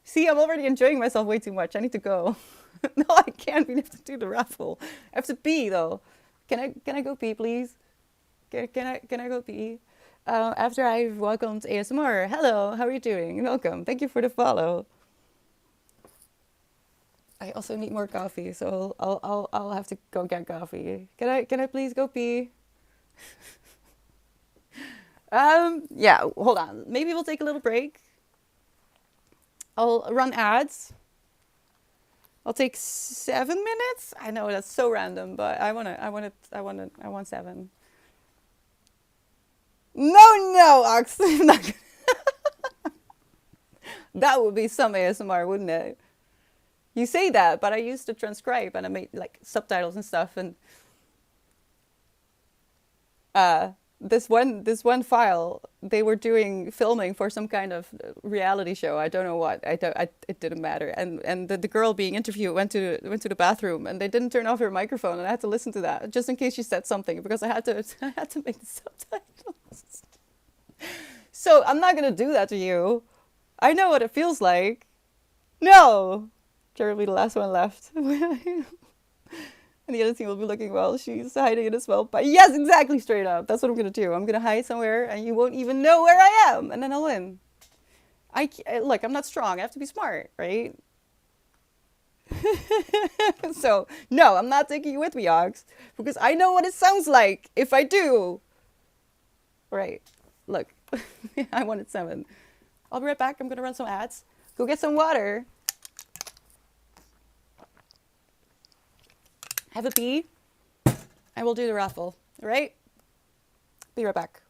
See, I'm already enjoying myself way too much. I need to go. No, I can't. We have to do the raffle. I have to pee though. Can I go pee, please? Can I go pee? After I've welcomed ASMR. Hello, how are you doing? Welcome. Thank you for the follow. I also need more coffee, so I'll have to go get coffee. Can I please go pee? Yeah, hold on. Maybe we'll take a little break. I'll run ads. I'll take 7 minutes. I know that's so random, but I want seven. No, no, Ox. That would be some ASMR, wouldn't it? You say that, but I used to transcribe and I made like subtitles and stuff. And uh, this one file, they were doing filming for some kind of reality show. I don't know what. I don't. It didn't matter. And the girl being interviewed went to the bathroom and they didn't turn off her microphone and I had to listen to that just in case she said something because I had to I had to make the subtitles. So I'm not gonna do that to you. I know what it feels like. No, Jerry will be the last one left. And the other team will be looking, well, she's hiding in a small pie. Yes, exactly, straight up. That's what I'm going to do. I'm going to hide somewhere and you won't even know where I am. And then I'll win. Look, I'm not strong. I have to be smart, right? So, no, I'm not taking you with me, Ox. Because I know what it sounds like if I do. Right. Look, I wanted seven. I'll be right back. I'm going to run some ads. Go get some water. Have a pee. And we'll do the raffle. All right? Be right back.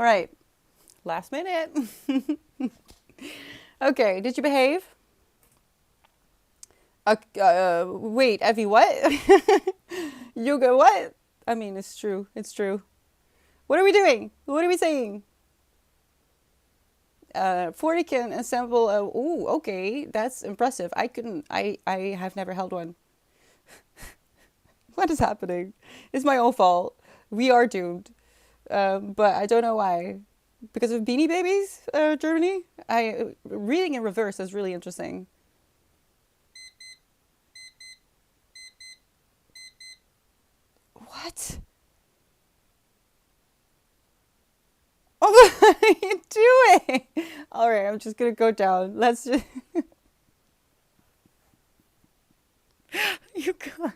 All right. Last minute. Okay. Did you behave? Wait, Evie, what? You go what? I mean, it's true. It's true. What are we doing? What are we saying? 40 can assemble a... Ooh, okay. That's impressive. I couldn't... I have never held one. What is happening? It's my own fault. We are doomed. But I don't know why. Because of Beanie Babies, Germany? Reading in reverse is really interesting. What? Oh, what are you doing? All right, I'm just gonna go down. Let's just... You guys.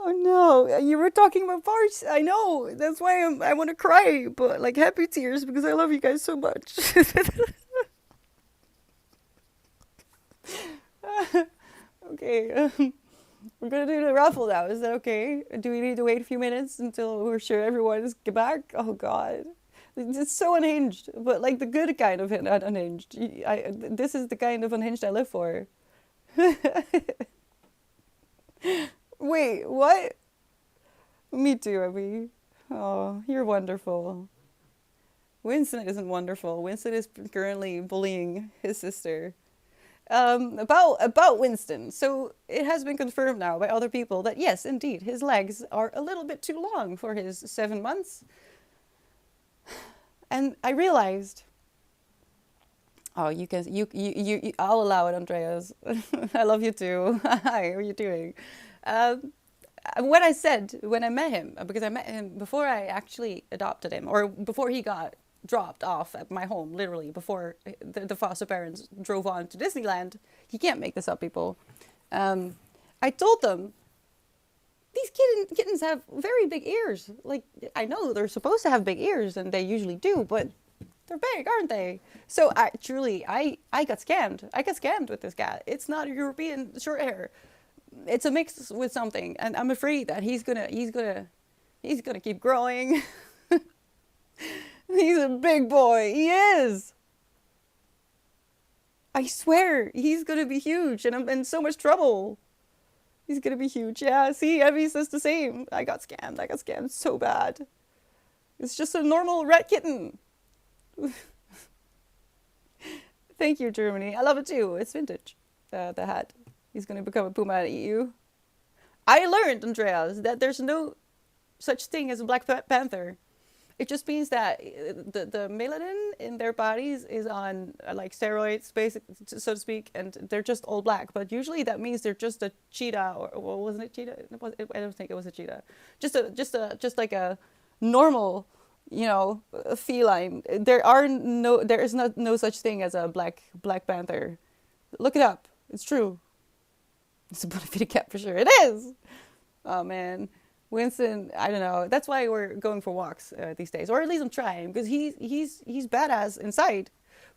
Oh no, you were talking about farts. I know. That's why I want to cry, but like happy tears because I love you guys so much. Okay, we're gonna do the raffle now. Is that okay? Do we need to wait a few minutes until we're sure everyone is back? Oh God, it's so unhinged, but like the good kind of unhinged. This is the kind of unhinged I live for. Wait, what? Me too, Abby. Oh, you're wonderful. Winston isn't wonderful. Winston is currently bullying his sister. About Winston. So it has been confirmed now by other people that yes, indeed, his legs are a little bit too long for his 7 months. And I realized, oh, you can I'll allow it, Andreas. I love you too. Hi, how are you doing? What I said when I met him, because I met him before I actually adopted him, or before he got dropped off at my home, literally before the foster parents drove on to Disneyland. You can't make this up, people. I told them, these kittens have very big ears. Like, I know they're supposed to have big ears, and they usually do, but they're big, aren't they? So I got scammed. I got scammed with this cat. It's not a European short hair. It's a mix with something, and I'm afraid that he's gonna keep growing. He's a big boy. He is. I swear, he's gonna be huge, and I'm in so much trouble. He's gonna be huge. Yeah, see, Evie says the same. I got scammed. I got scammed so bad. It's just a normal rat kitten. Thank you, Germany. I love it too. It's vintage. The hat. He's gonna become a puma and eat you. I learned, Andreas, that there's no such thing as a black panther. It just means that the melanin in their bodies is on like steroids, basic, so to speak, and they're just all black. But usually that means they're just a cheetah, or well, wasn't it cheetah? I don't think it was a cheetah. Just like a normal, feline. There is no such thing as a black panther. Look it up. It's true. It's a bona fide cat for sure. It is. Oh man. Winston, I don't know. That's why we're going for walks these days, or at least I'm trying, because he's badass inside,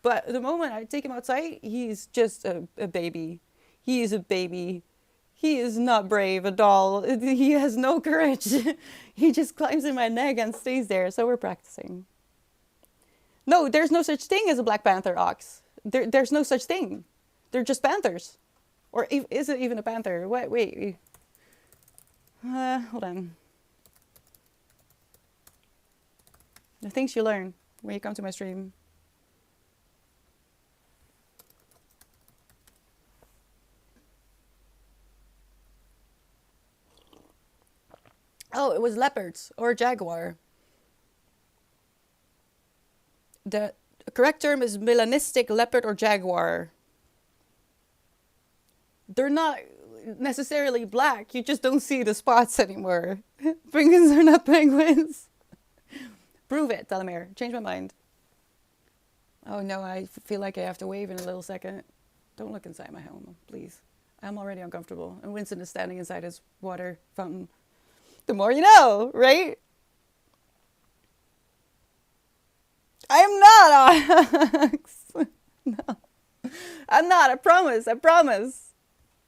but the moment I take him outside, he's just a baby. He is a baby. He is not brave at all. He has no courage. He just climbs in my neck and stays there. So we're practicing. No, there's no such thing as a black panther ox. There's no such thing. They're just panthers, or is it even a panther? Wait. Hold on. The things you learn when you come to my stream. Oh, it was leopards or jaguar. The correct term is melanistic leopard or jaguar. They're not necessarily black, you just don't see the spots anymore. Penguins are not penguins. Prove it, Talamir. Change my mind. Oh no, I feel like I have to wave in a little second. Don't look inside my home, please. I'm already uncomfortable, and Winston is standing inside his water fountain. The more you know, right? I'm not Ox. No, I'm not. I promise.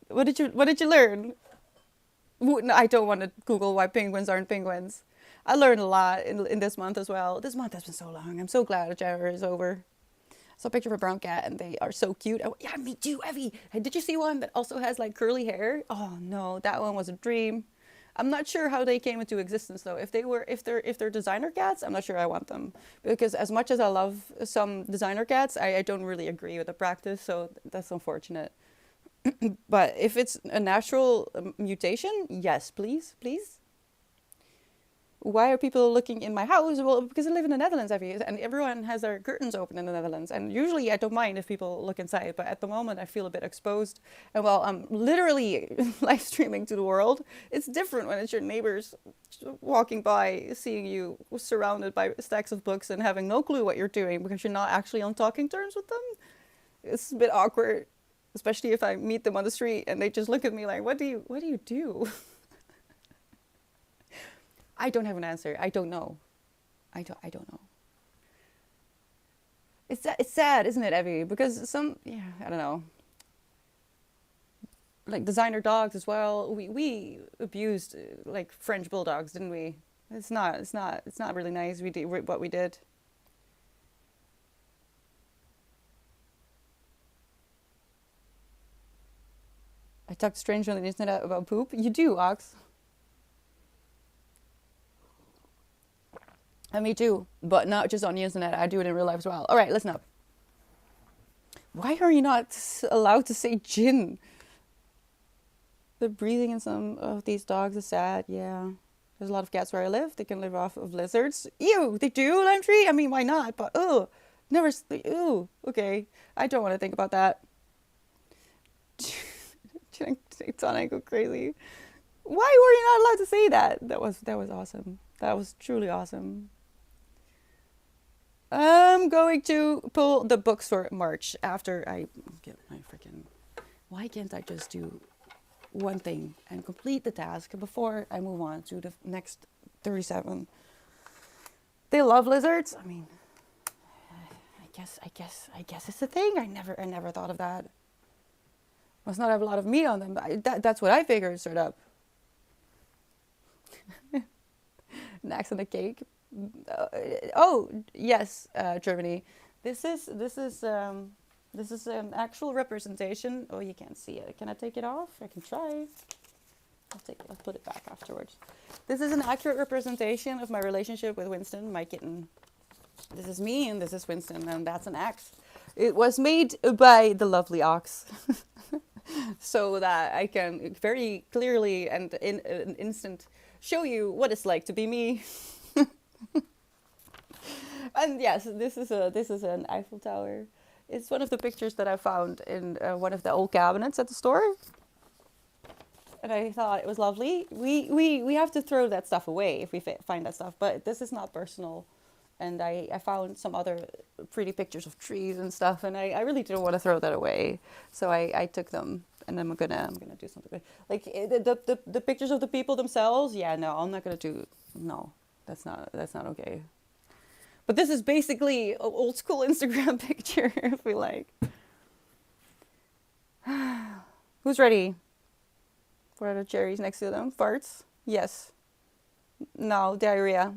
What did you learn? No, I don't want to Google why penguins aren't penguins. I learned a lot in this month as well. This month has been so long. I'm so glad January is over. I saw a picture of a brown cat and they are so cute. Oh, yeah, me too, Evie. Hey, did you see one that also has like curly hair? Oh no, that one was a dream. I'm not sure how they came into existence though. If they're designer cats, I'm not sure I want them. Because as much as I love some designer cats, I don't really agree with the practice, so that's unfortunate. But if it's a natural mutation, yes, please, please. Why are people looking in my house? Well, because I live in the Netherlands, and everyone has their curtains open in the Netherlands. And usually I don't mind if people look inside, but at the moment I feel a bit exposed. And while I'm literally live streaming to the world, it's different when it's your neighbors walking by, seeing you surrounded by stacks of books and having no clue what you're doing because you're not actually on talking terms with them. It's a bit awkward, especially if I meet them on the street and they just look at me like, what do you do? I don't have an answer. I don't know. I don't know. It's sad, isn't it, Evie? Because I don't know. Like designer dogs as well. We abused like French bulldogs, didn't we? It's not really nice. We did what we did. I talked strange on the internet about poop. You do, Ox. And me too, but not just on the internet. I do it in real life as well. All right, listen up. Why are you not allowed to say gin? The breathing in some of these dogs is sad. Yeah, there's a lot of cats where I live. They can live off of lizards. Ew, they do, lime tree? I mean, why not? But never. Ew. Okay, I don't want to think about that. Tonic go crazy. Why were you not allowed to say that? That was awesome. That was truly awesome. I'm going to pull the books for March after I get my freaking. Why can't I just do one thing and complete the task before I move on to the next 37? They love lizards. I mean, I guess it's a thing. I never thought of that. Must not have a lot of meat on them, but that's what I figured. Straight up. Next on the cake. Oh yes, Germany. This is an actual representation. Oh, you can't see it. Can I take it off? I can try. I'll put it back afterwards. This is an accurate representation of my relationship with Winston, my kitten. This is me and this is Winston, and that's an axe. It was made by the lovely ox. So that I can very clearly and in an instant show you what it's like to be me. And yes, this is an Eiffel Tower. It's one of the pictures that I found in one of the old cabinets at the store, and I thought it was lovely. We have to throw that stuff away if we find that stuff, but this is not personal. And I found some other pretty pictures of trees and stuff, and I really didn't want to throw that away, so I took them, and I'm gonna do something with like the pictures of the people themselves. Yeah, no, I'm not gonna do. No, that's not okay. But this is basically an old school Instagram picture, if we like. Who's ready? What are the cherries next to them? Farts? Yes. No, diarrhea.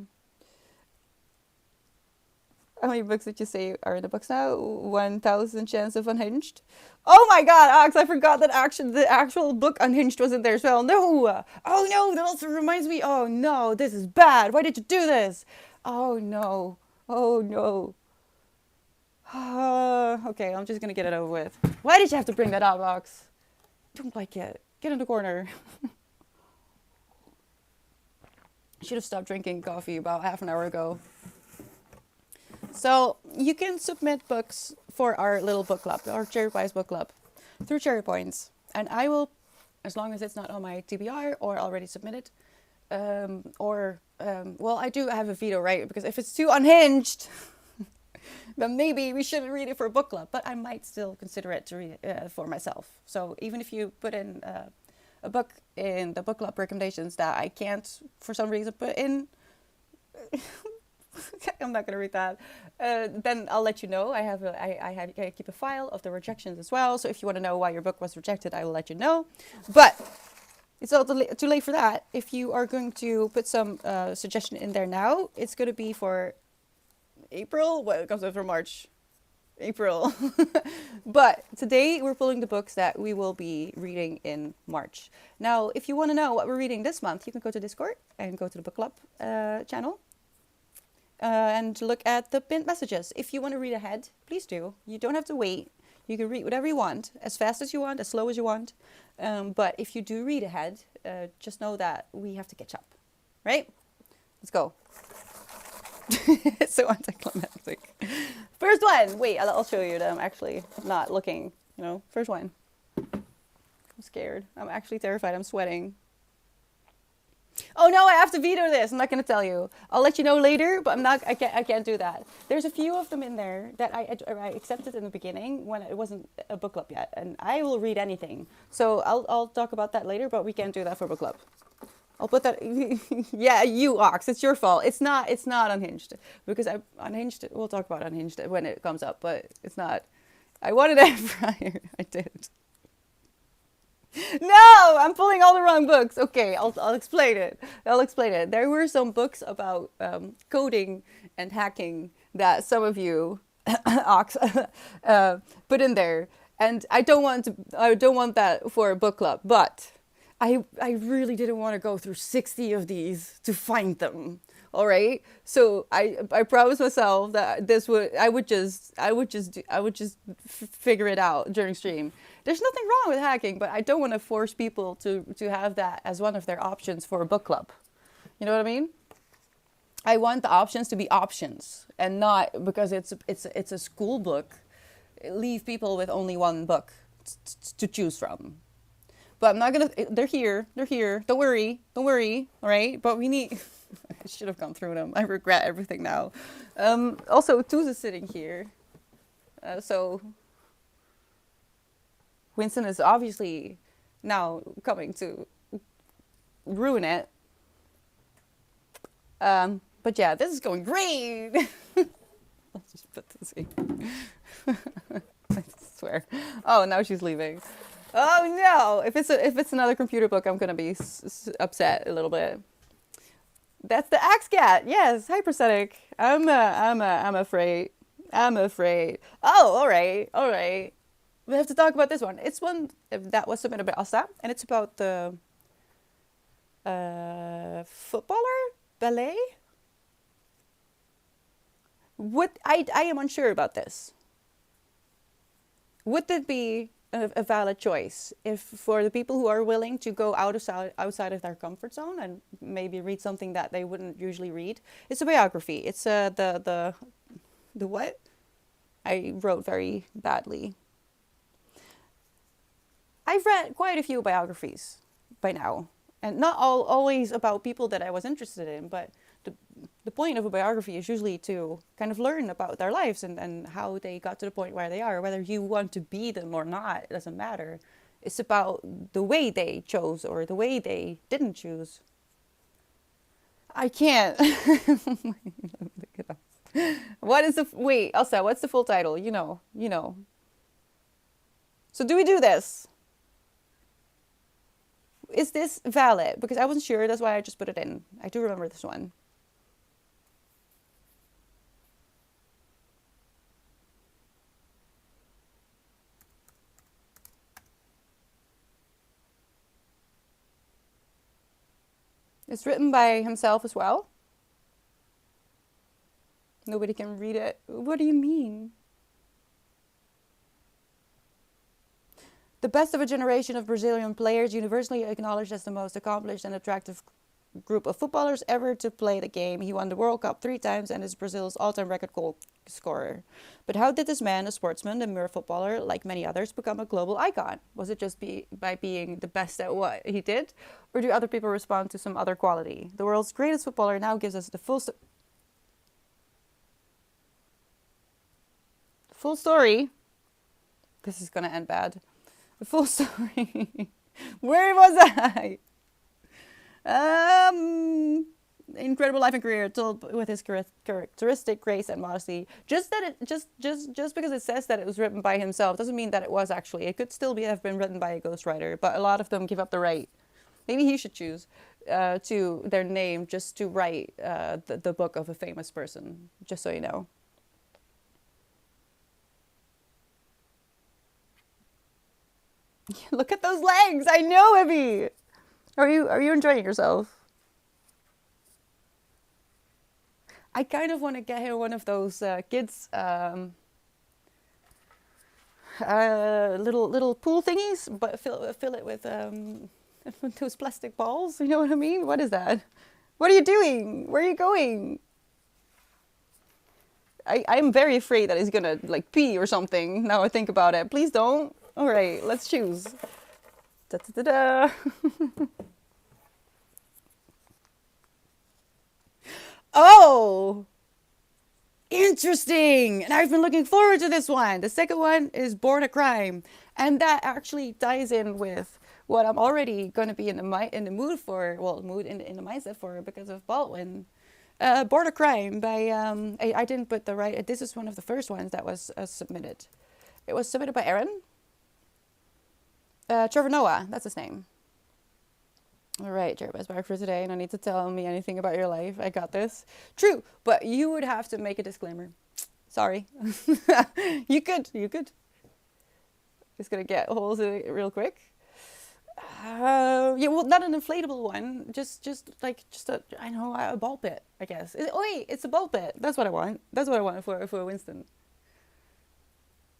How many books did you say are in the books now? 1,000 Chance of Unhinged. Oh my god, Ox, I forgot that the actual book Unhinged was in there as well. No! Oh no, that also reminds me. Oh no, this is bad. Why did you do this? Oh no. Oh no. Okay, I'm just gonna get it over with. Why did you have to bring that up, Ox? Don't like it. Get in the corner. Should have stopped drinking coffee about half an hour ago. So you can submit books for our little book club, our cherrypies book club, through Cherry Points, and I will, as long as it's not on my TBR or already submitted, well, I do have a veto, right? Because if it's too unhinged, then maybe we shouldn't read it for a book club. But I might still consider it to read it for myself. So even if you put in a book in the book club recommendations that I can't, for some reason, put in. I'm not going to read that. Then I'll let you know. I keep a file of the rejections as well. So if you want to know why your book was rejected, I will let you know. But It's not too late for that. If you are going to put some suggestion in there now, it's going to be for April. What comes out for March? April. But today we're pulling the books that we will be reading in March. Now, if you want to know what we're reading this month, you can go to Discord and go to the book club channel and look at the pinned messages. If you want to read ahead, please do. You don't have to wait. You can read whatever you want, as fast as you want, as slow as you want. But if you do read ahead, just know that we have to catch up, right? Let's go. It's so anticlimactic. First one. Wait, I'll show you that I'm actually not looking. First one. I'm scared. I'm actually terrified. I'm sweating. Oh no, I have to veto this. I'm not going to tell you. I'll let you know later, but I can't do that. There's a few of them in there that I accepted in the beginning when it wasn't a book club yet, and I will read anything. So I'll talk about that later, but we can't do that for book club. I'll put that. Yeah, you Ox. It's your fault. It's not Unhinged, because Unhinged. We'll talk about Unhinged when it comes up, but it's not. I wanted it prior. I did. No, I'm pulling all the wrong books. Okay, I'll explain it. There were some books about coding and hacking that some of you Ox put in there, and I don't want that for a book club, but I really didn't want to go through 60 of these to find them. All right. So I promised myself that I would just figure it out during stream. There's nothing wrong with hacking, but I don't want to force people to have that as one of their options for a book club. You know what I mean? I want the options to be options, and not because it's a school book. Leave people with only one book to choose from. But I'm not gonna. They're here. Don't worry. All right. But we need. I should have gone through them. I regret everything now. Also, Tooz is sitting here. So Winston is obviously now coming to ruin it. But yeah, this is going great. Let's just put this in. I swear. Oh, now she's leaving. Oh no! If it's another computer book, I'm gonna be upset a little bit. That's the Axe Cat. Yes, hypersonic. I'm afraid. Oh, all right. We have to talk about this one. It's one that was submitted by Asta, and it's about the footballer ballet. I am unsure about this. Would it be a valid choice if for the people who are willing to go outside of their comfort zone and maybe read something that they wouldn't usually read? It's a biography. It's the what? I wrote very badly. I've read quite a few biographies by now, and not always about people that I was interested in, but the point of a biography is usually to kind of learn about their lives and how they got to the point where they are. Whether you want to be them or not, it doesn't matter. It's about the way they chose or the way they didn't choose. I can't. What is wait, Elsa, what's the full title? You know. So do we do this? Is this valid? Because I wasn't sure, that's why I just put it in. I do remember this one. It's written by himself as well. Nobody can read it. What do you mean? The best of a generation of Brazilian players, universally acknowledged as the most accomplished and attractive group of footballers ever to play the game. He won the World Cup 3 times and is Brazil's all-time record goal scorer. But how did this man, a sportsman, a mere footballer, like many others, become a global icon? Was it just by being the best at what he did? Or do other people respond to some other quality? The world's greatest footballer now gives us the full story. This is going to end bad. The full story. Where was I? Incredible life and career told with his characteristic grace and modesty. Just because it says that it was written by himself doesn't mean that it was actually. It could still have been written by a ghostwriter, but a lot of them give up the right Maybe he should choose to their name just to write the book of a famous person, just so you know. Look at those legs. I know, Evie. Are you enjoying yourself? I kind of want to get him one of those kids little pool thingies, but fill it with those plastic balls. You know what I mean? What is that? What are you doing? Where are you going? I'm very afraid that he's gonna like pee or something. Now I think about it. Please don't. All right, let's choose. Da da da da. Oh, interesting. And I've been looking forward to this one. The second one is Born a Crime, and that actually ties in with what I'm already going to be in the mood for. Well, mood in the mindset for because of Baldwin. Born a Crime by I didn't put the right. This is one of the first ones that was submitted. It was submitted by Aaron. Trevor Noah, that's his name. All right, Jeremiah's back for today. No need to tell me anything about your life. I got this. True, but you would have to make a disclaimer. Sorry. You could. Just gonna get holes in it real quick. Yeah, well, not an inflatable one. Just a ball pit, I guess. Oh wait, it's a ball pit. That's what I want. That's what I want for Winston.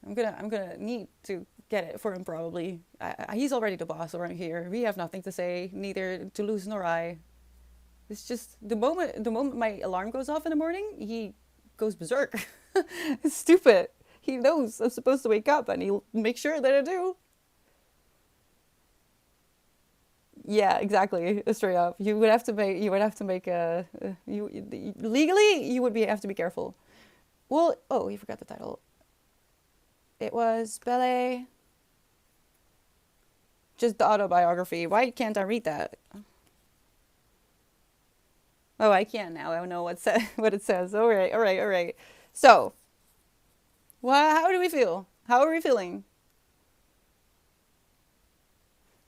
I'm gonna need to get it for him probably. He's already the boss around here. We have nothing to say, neither Toulouse nor I. It's just the moment my alarm goes off in the morning, he goes berserk. It's stupid. He knows I'm supposed to wake up, and he'll make sure that I do. Yeah, exactly. Straight up, you would have to make legally you would have to be careful. Well, oh, you forgot the title. It was Belle. Just the autobiography. Why can't I read that? Oh, I can now. I don't know what it says. All right, all right, all right. So, how do we feel? How are we feeling?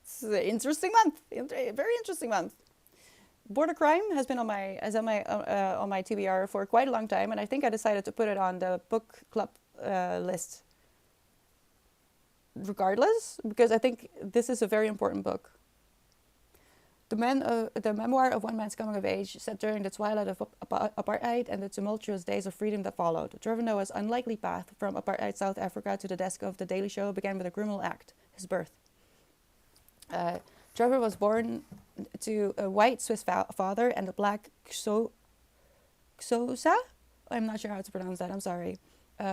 It's an interesting month. A very interesting month. Border Crime has been on my TBR for quite a long time, and I think I decided to put it on the book club list regardless, because I think this is a very important book. The memoir of one man's coming of age, set during the twilight of apartheid and the tumultuous days of freedom that followed. Trevor Noah's unlikely path from apartheid South Africa to the desk of The Daily Show began with a criminal act, his birth. Trevor was born to a white Swiss father and a black Xhosa? I'm not sure how to pronounce that, I'm sorry.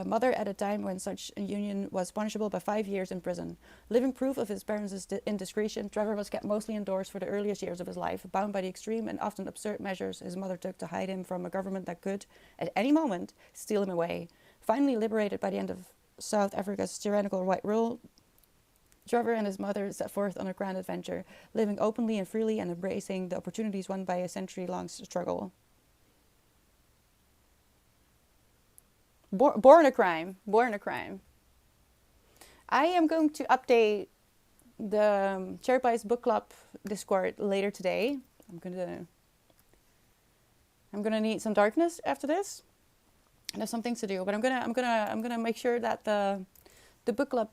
Mother at a time when such a union was punishable by 5 years in prison. Living proof of his parents' indiscretion, Trevor was kept mostly indoors for the earliest years of his life, bound by the extreme and often absurd measures his mother took to hide him from a government that could, at any moment, steal him away. Finally liberated by the end of South Africa's tyrannical white rule, Trevor and his mother set forth on a grand adventure, living openly and freely and embracing the opportunities won by a century-long struggle. Born a crime. I am going to update the cherrypies book club Discord later today. I'm gonna need some darkness after this. And there's some things to do, but I'm gonna make sure that the book club.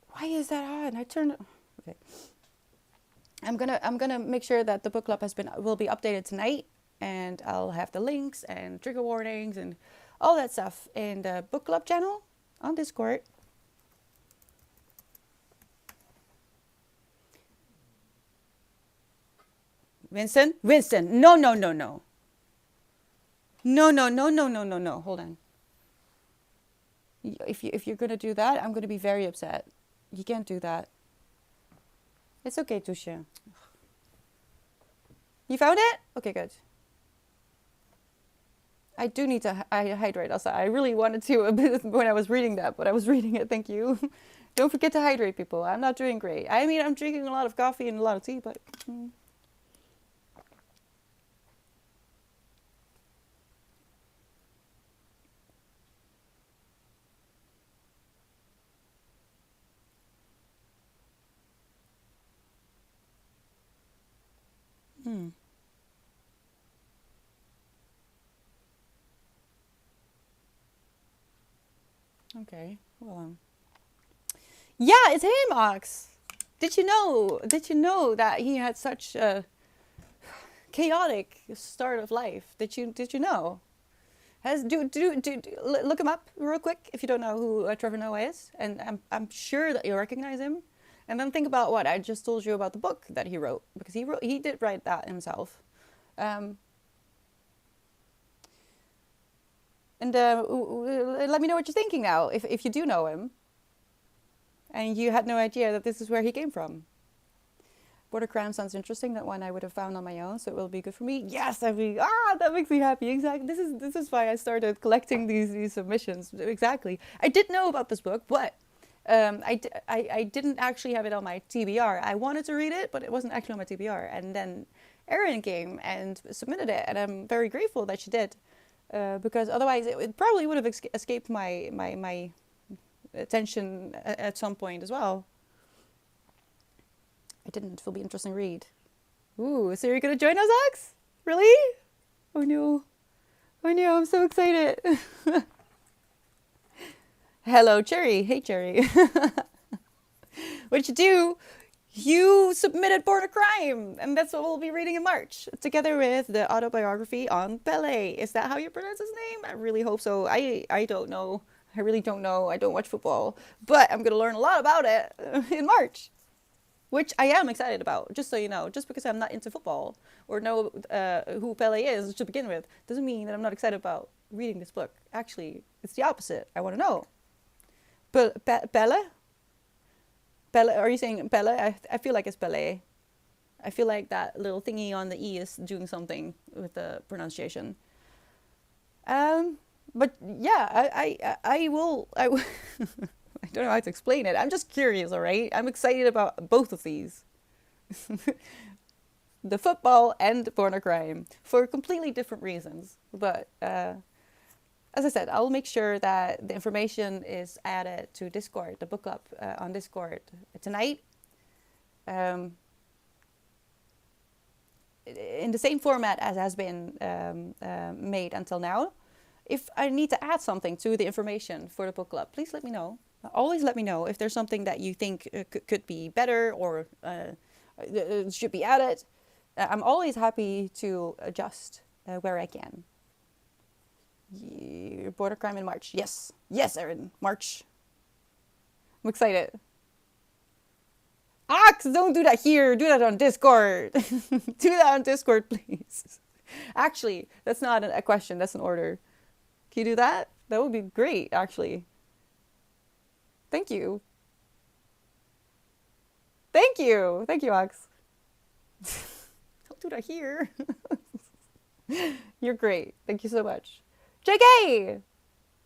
Why is that on? I turned. Okay. I'm gonna make sure that the book club will be updated tonight. And I'll have the links and trigger warnings and all that stuff in the book club channel on Discord. Winston, no. No. Hold on. If you're gonna do that, I'm gonna be very upset. You can't do that. It's okay, Tusha. You found it? Okay, good. I do need to hydrate also. I really wanted to when I was reading that, but I was reading it. Thank you. Don't forget to hydrate, people. I'm not doing great. I mean, I'm drinking a lot of coffee and a lot of tea, but... Okay. Well, yeah, it's him, Ox. Did you know? Did you know that he had such a chaotic start of life? Did you know? Look him up real quick if you don't know who Trevor Noah is, and I'm sure that you'll recognize him. And then think about what I just told you about the book that he wrote, because he did write that himself. Um, and let me know what you're thinking now, if you do know him, and you had no idea that this is where he came from. Border Crime sounds interesting. That one I would have found on my own, so it will be good for me. Yes, that makes me happy. Exactly. This is why I started collecting these submissions. Exactly. I did know about this book, but I didn't actually have it on my TBR. I wanted to read it, but it wasn't actually on my TBR. And then Erin came and submitted it, and I'm very grateful that she did, because otherwise it probably would have escaped my attention at some point as well. I didn't. It will be an interesting read. Ooh, so you're going to join us, Ox? Really? Oh no. Oh no, I'm so excited. Hello, Cherry. Hey, Cherry. What'd you do? You submitted Born a Crime, and that's what we'll be reading in March, together with the autobiography on Pelé. Is that how you pronounce his name? I really hope so. I don't know. I really don't know. I don't watch football, but I'm going to learn a lot about it in March. Which I am excited about, just so you know. Just because I'm not into football or know who Pelé is to begin with, doesn't mean that I'm not excited about reading this book. Actually, it's the opposite. I want to know. Pele? Pele? Are you saying Pele? I feel like it's Pelé. I feel like that little thingy on the E is doing something with the pronunciation. But yeah, I will. I don't know how to explain it. I'm just curious, all right? I'm excited about both of these. The football and Born a Crime for completely different reasons. But as I said, I'll make sure that the information is added to Discord, the book club on Discord tonight. In the same format as has been made until now. If I need to add something to the information for the book club, please let me know. Always let me know if there's something that you think could be better or should be added. I'm always happy to adjust where I can. Border Crime in March. Yes. Yes, Erin. March. I'm excited. Ox, don't do that here. Do that on Discord. Do that on Discord, please. Actually, that's not a question. That's an order. Can you do that? That would be great, actually. Thank you. Thank you. Thank you, Ox. Don't do that here. You're great. Thank you so much. JK!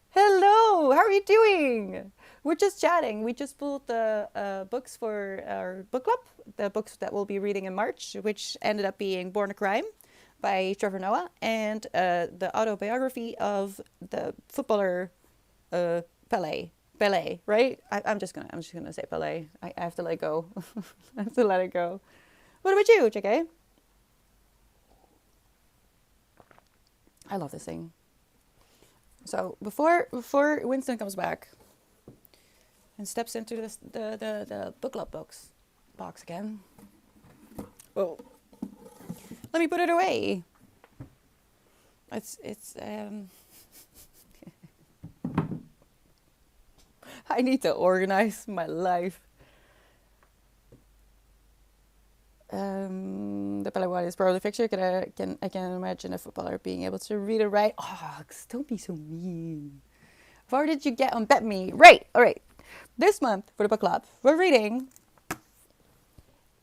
Hello! How are you doing? We're just chatting. We just pulled the books for our book club, the books that we'll be reading in March, which ended up being Born a Crime by Trevor Noah and the autobiography of the footballer Pelé. Pelé, right? I'm just gonna say Pelé. I have to let it go. I have to let it go. What about you, JK? I love this thing. So before Winston comes back and steps into the book club box again. Oh, let me put it away. It's I need to organize my life. The Pelé one is probably fiction. I can imagine a footballer being able to read and write. Oh, don't be so mean. How did you get on Bet Me? Right, all right. This month for the book club, we're reading.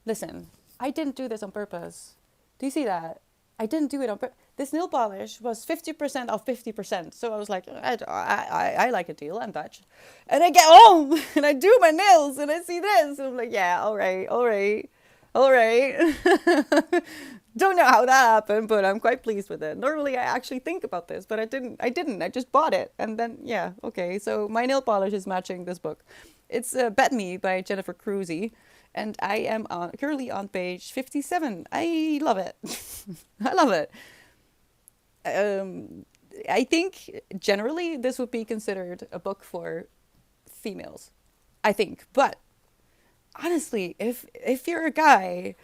Listen, I didn't do this on purpose. Do you see that? I didn't do it on purpose. This nail polish was 50% off 50%. So I was like, I like a deal. I'm Dutch. And I get home and I do my nails and I see this. And I'm like, yeah, all right. Don't know how that happened, but I'm quite pleased with it. Normally I actually think about this, but I didn't. I just bought it. And then, yeah, okay. So my nail polish is matching this book. It's Bet Me by Jennifer Cruzy. And I am currently on page 57. I love it. I love it. I think generally this would be considered a book for females. I think, but honestly, if you're a guy,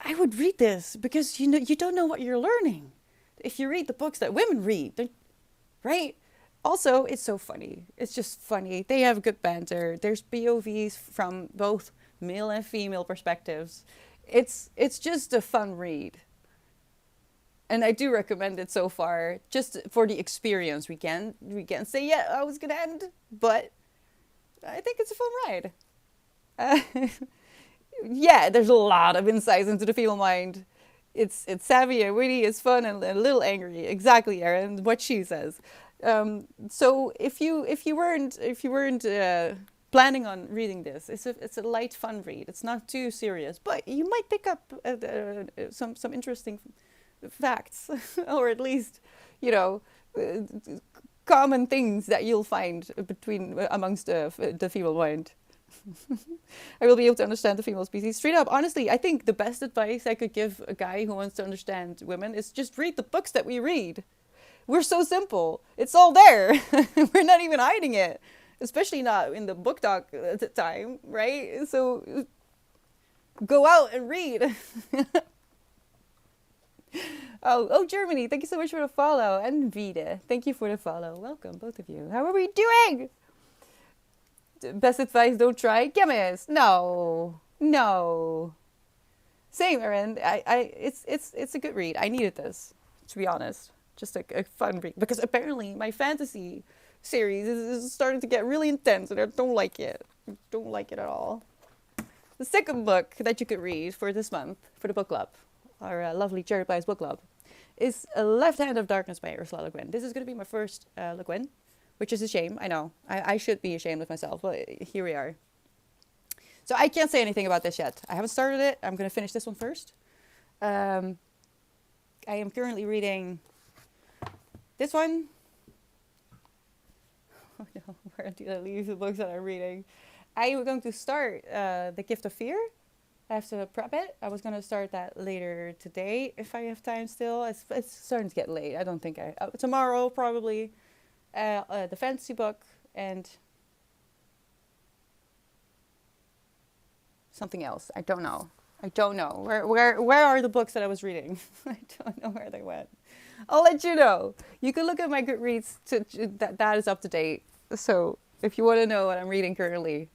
I would read this because you don't know what you're learning. If you read the books that women read, right? Also, it's so funny. It's just funny. They have good banter. There's POVs from both male and female perspectives. It's just a fun read. And I do recommend it so far, just for the experience. We can say, yeah, I was gonna end, but I think it's a fun ride. Uh, yeah, there's a lot of insights into the female mind. It's savvy and witty, it's fun and a little angry. Exactly, Erin, what she says. So if you weren't planning on reading this, it's a light, fun read. It's not too serious, but you might pick up some interesting facts, or at least, you know, uh, common things that you'll find between amongst the female mind. I will be able to understand the female species. Straight up, honestly, I think the best advice I could give a guy who wants to understand women is just read the books that we read. We're so simple. It's all there. We're not even hiding it. Especially not in the book talk at the time, right? So go out and read. Oh, Germany, thank you so much for the follow. And Vida, thank you for the follow. Welcome, both of you. How are we doing? Best advice, don't try. Chemist. No. No. Same, Erin. It's a good read. I needed this, to be honest. Just a fun read. Because apparently my fantasy series is starting to get really intense and I don't like it. I don't like it at all. The second book that you could read for this month, for the book club, our lovely cherrypies book club, is A Left Hand of Darkness by Ursula Le Guin. This is going to be my first Le Guin, which is a shame. I know. I should be ashamed of myself, but here we are. So I can't say anything about this yet. I haven't started it. I'm going to finish this one first. I am currently reading this one. Oh no, where did I leave the books that I'm reading? I am going to start The Gift of Fear. I have to prep it. I was going to start that later today if I have time still. It's starting to get late. I don't think tomorrow probably. The fantasy book and something else. I don't know. Where are the books that I was reading? I don't know where they went. I'll let you know. You can look at my Goodreads. That is up to date. So if you want to know what I'm reading currently,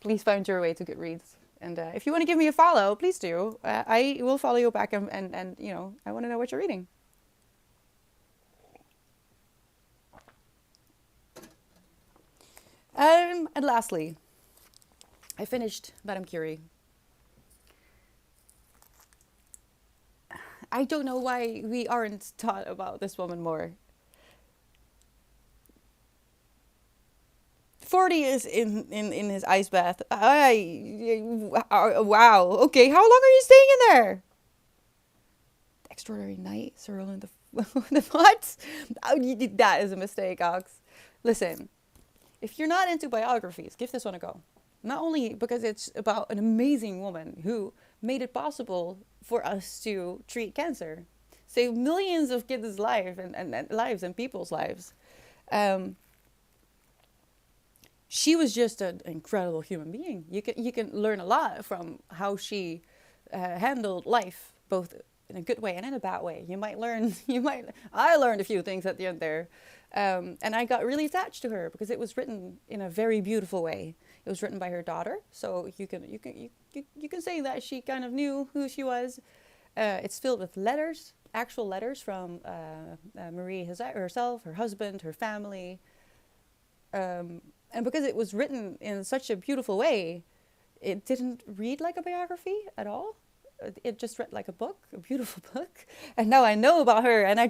please find your way to Goodreads. And if you want to give me a follow, please do. I will follow you back and you know, I want to know what you're reading. And lastly, I finished Madame Curie. I don't know why we aren't taught about this woman more. 40 is in his ice bath. Wow. Okay, how long are you staying in there? Extraordinary Night, Cyril and the what? Oh, that is a mistake, Ox. Listen, if you're not into biographies, give this one a go. Not only because it's about an amazing woman who made it possible for us to treat cancer, save millions of kids' lives and lives and people's lives. She was just an incredible human being. You can learn a lot from how she handled life, both in a good way and in a bad way. I learned a few things at the end there. And I got really attached to her because it was written in a very beautiful way. It was written by her daughter, so you can say that she kind of knew who she was. It's filled with letters, actual letters from Marie herself, her husband, her family. And because it was written in such a beautiful way, it didn't read like a biography at all. It just read like a book, a beautiful book. And now I know about her, and I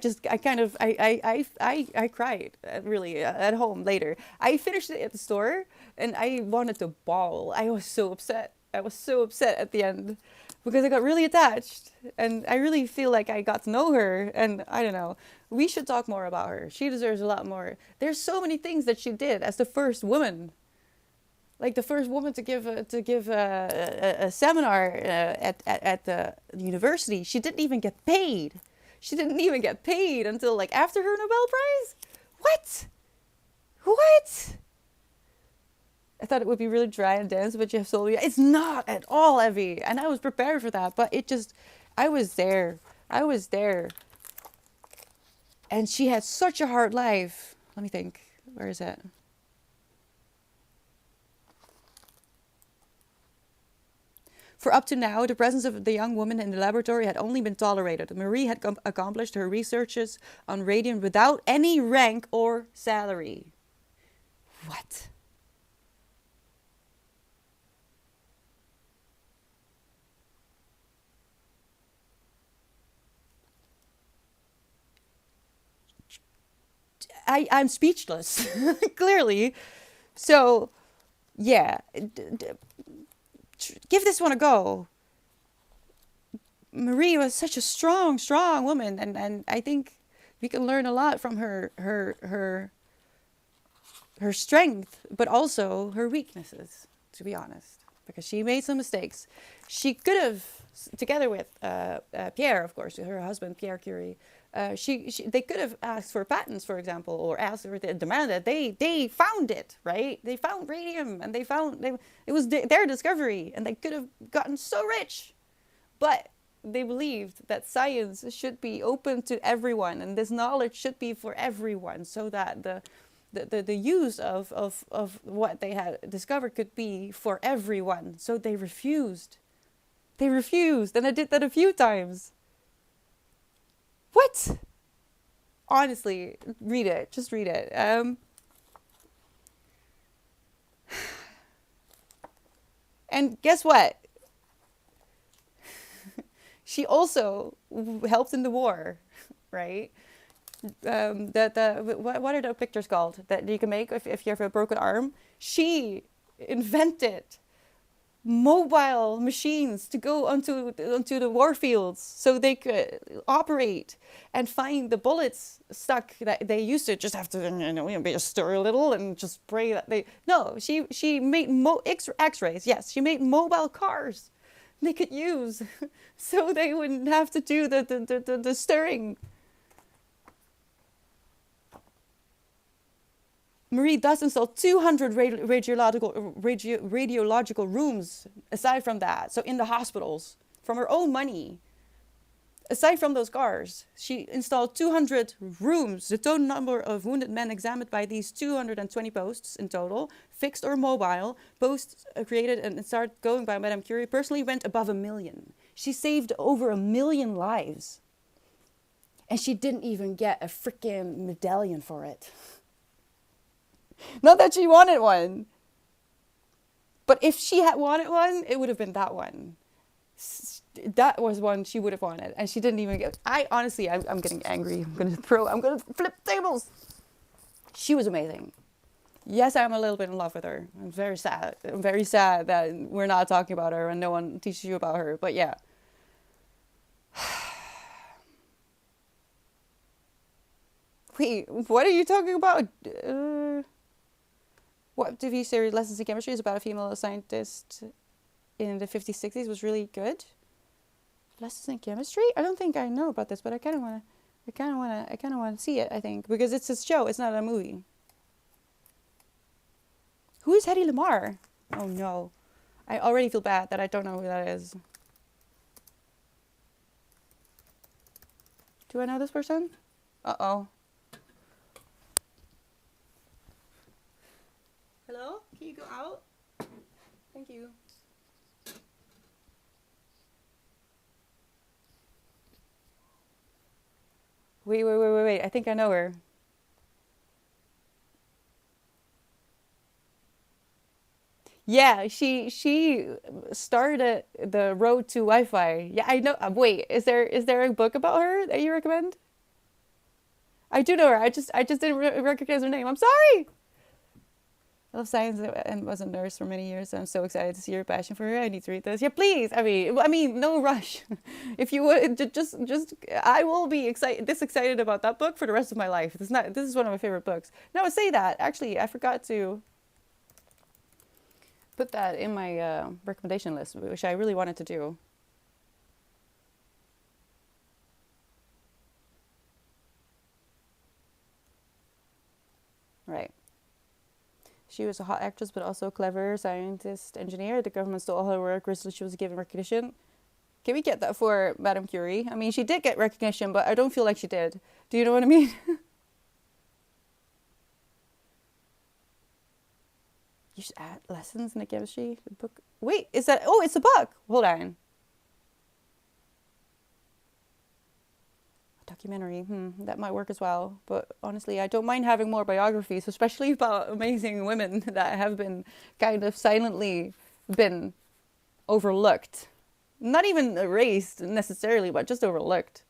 cried really at home later. I finished it at the store, and I wanted to bawl. I was so upset. I was so upset at the end because I got really attached, and I really feel like I got to know her. And I don't know. We should talk more about her. She deserves a lot more. There's so many things that she did as the first woman. Like the first woman to give a seminar at the university. She didn't even get paid. She didn't even get paid until like after her Nobel Prize. What? What? I thought it would be really dry and dense, but you have Sylvia. It's not at all, Evie. And I was prepared for that, but it just, I was there. I was there. And she had such a hard life. Let me think. Where is it? For up to now, the presence of the young woman in the laboratory had only been tolerated. Marie had accomplished her researches on radium without any rank or salary. What? I'm speechless, clearly. So, yeah, give this one a go. Marie was such a strong, strong woman, and I think we can learn a lot from her strength, but also her weaknesses, to be honest, because she made some mistakes. She could have, together with Pierre, of course, her husband, Pierre Curie, they could have asked for patents, for example, or asked for the demand that they found it, right? They found radium, and it was their discovery, and they could have gotten so rich, but they believed that science should be open to everyone, and this knowledge should be for everyone, so that the use of what they had discovered could be for everyone. So they refused. They refused, and I did that a few times. What? Honestly, read it. Just read it. And guess what? She also helped in the war, right? What are the pictures called that you can make if you have a broken arm? She invented mobile machines to go onto the war fields so they could operate and find the bullets stuck that they used to just have to just stir a little and just pray that they she made x-rays. Yes, she made mobile cars they could use so they wouldn't have to do the stirring. Marie thus installed 200 radiological rooms aside from that. So in the hospitals, from her own money. Aside from those cars, she installed 200 rooms. The total number of wounded men examined by these 220 posts in total, fixed or mobile, posts created and started going by Madame Curie, personally went above 1 million. She saved over 1 million lives. And she didn't even get a freaking medallion for it. Not that she wanted one. But if she had wanted one, it would have been that one. That was one she would have wanted. And she didn't even get... I'm getting angry. I'm going to flip tables. She was amazing. Yes, I'm a little bit in love with her. I'm very sad. I'm very sad that we're not talking about her and no one teaches you about her. But yeah. Wait, what are you talking about? What TV series Lessons in Chemistry is about a female scientist in the 50s, 60s was really good. Lessons in Chemistry? I don't think I know about this, but I kind of want to see it, I think, because it's a show, it's not a movie. Who is Hedy Lamarr? Oh no. I already feel bad that I don't know who that is. Do I know this person? Uh-oh. Hello? Can you go out? Thank you. Wait. I think I know her. Yeah, she started the road to Wi-Fi. Yeah, I know. Wait, is there a book about her that you recommend? I do know her. I just didn't recognize her name. I'm sorry. I love science and was a nurse for many years. So I'm so excited to see your passion for her. I need to read this. Yeah, please. I mean, no rush. If you would, just, I will be excited about that book for the rest of my life. This is one of my favorite books. Now I say that. Actually, I forgot to put that in my recommendation list, which I really wanted to do. Right. She was a hot actress, but also a clever scientist, engineer. The government stole all her work. Recently, she was given recognition. Can we get that for Madame Curie? I mean, she did get recognition, but I don't feel like she did. Do you know what I mean? You should add lessons in the chemistry book. Wait, is that? Oh, it's a book. Hold on. Documentary. That might work as well. But honestly, I don't mind having more biographies, especially about amazing women that have been kind of silently been overlooked. Not even erased necessarily, but just overlooked.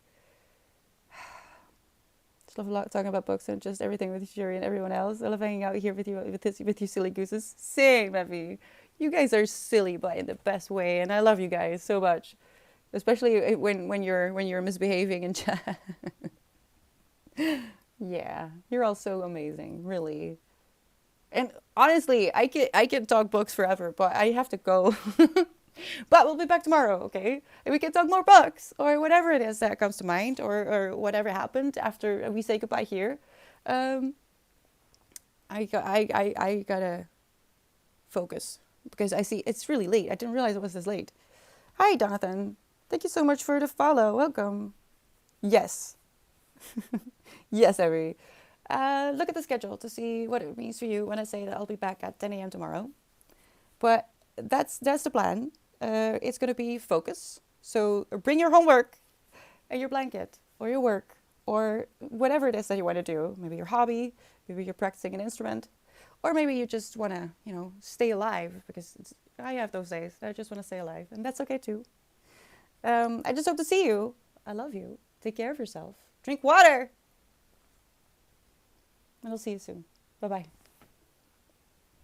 Just love a lot talking about books and just everything with Shuri and everyone else. I love hanging out here with you with you silly gooses. Same, Evie. You guys are silly, but in the best way, and I love you guys so much. Especially when you're misbehaving in chat. Yeah, you're all so amazing, really. And honestly, I could talk books forever, but I have to go. But we'll be back tomorrow, okay? And we can talk more books or whatever it is that comes to mind, or whatever happened after we say goodbye here. Um, I gotta focus because I see it's really late. I didn't realize it was this late. Hi, Jonathan. Thank you so much for the follow. Welcome. Yes. Yes, Every. Look at the schedule to see what it means for you when I say that I'll be back at 10 a.m. tomorrow. But that's the plan. It's going to be focus. So bring your homework and your blanket or your work or whatever it is that you want to do. Maybe your hobby, maybe you're practicing an instrument, or maybe you just want to, stay alive because I have those days. I just want to stay alive, and that's okay too. I just hope to see you. I love you. Take care of yourself. Drink water. And I'll see you soon. Bye-bye.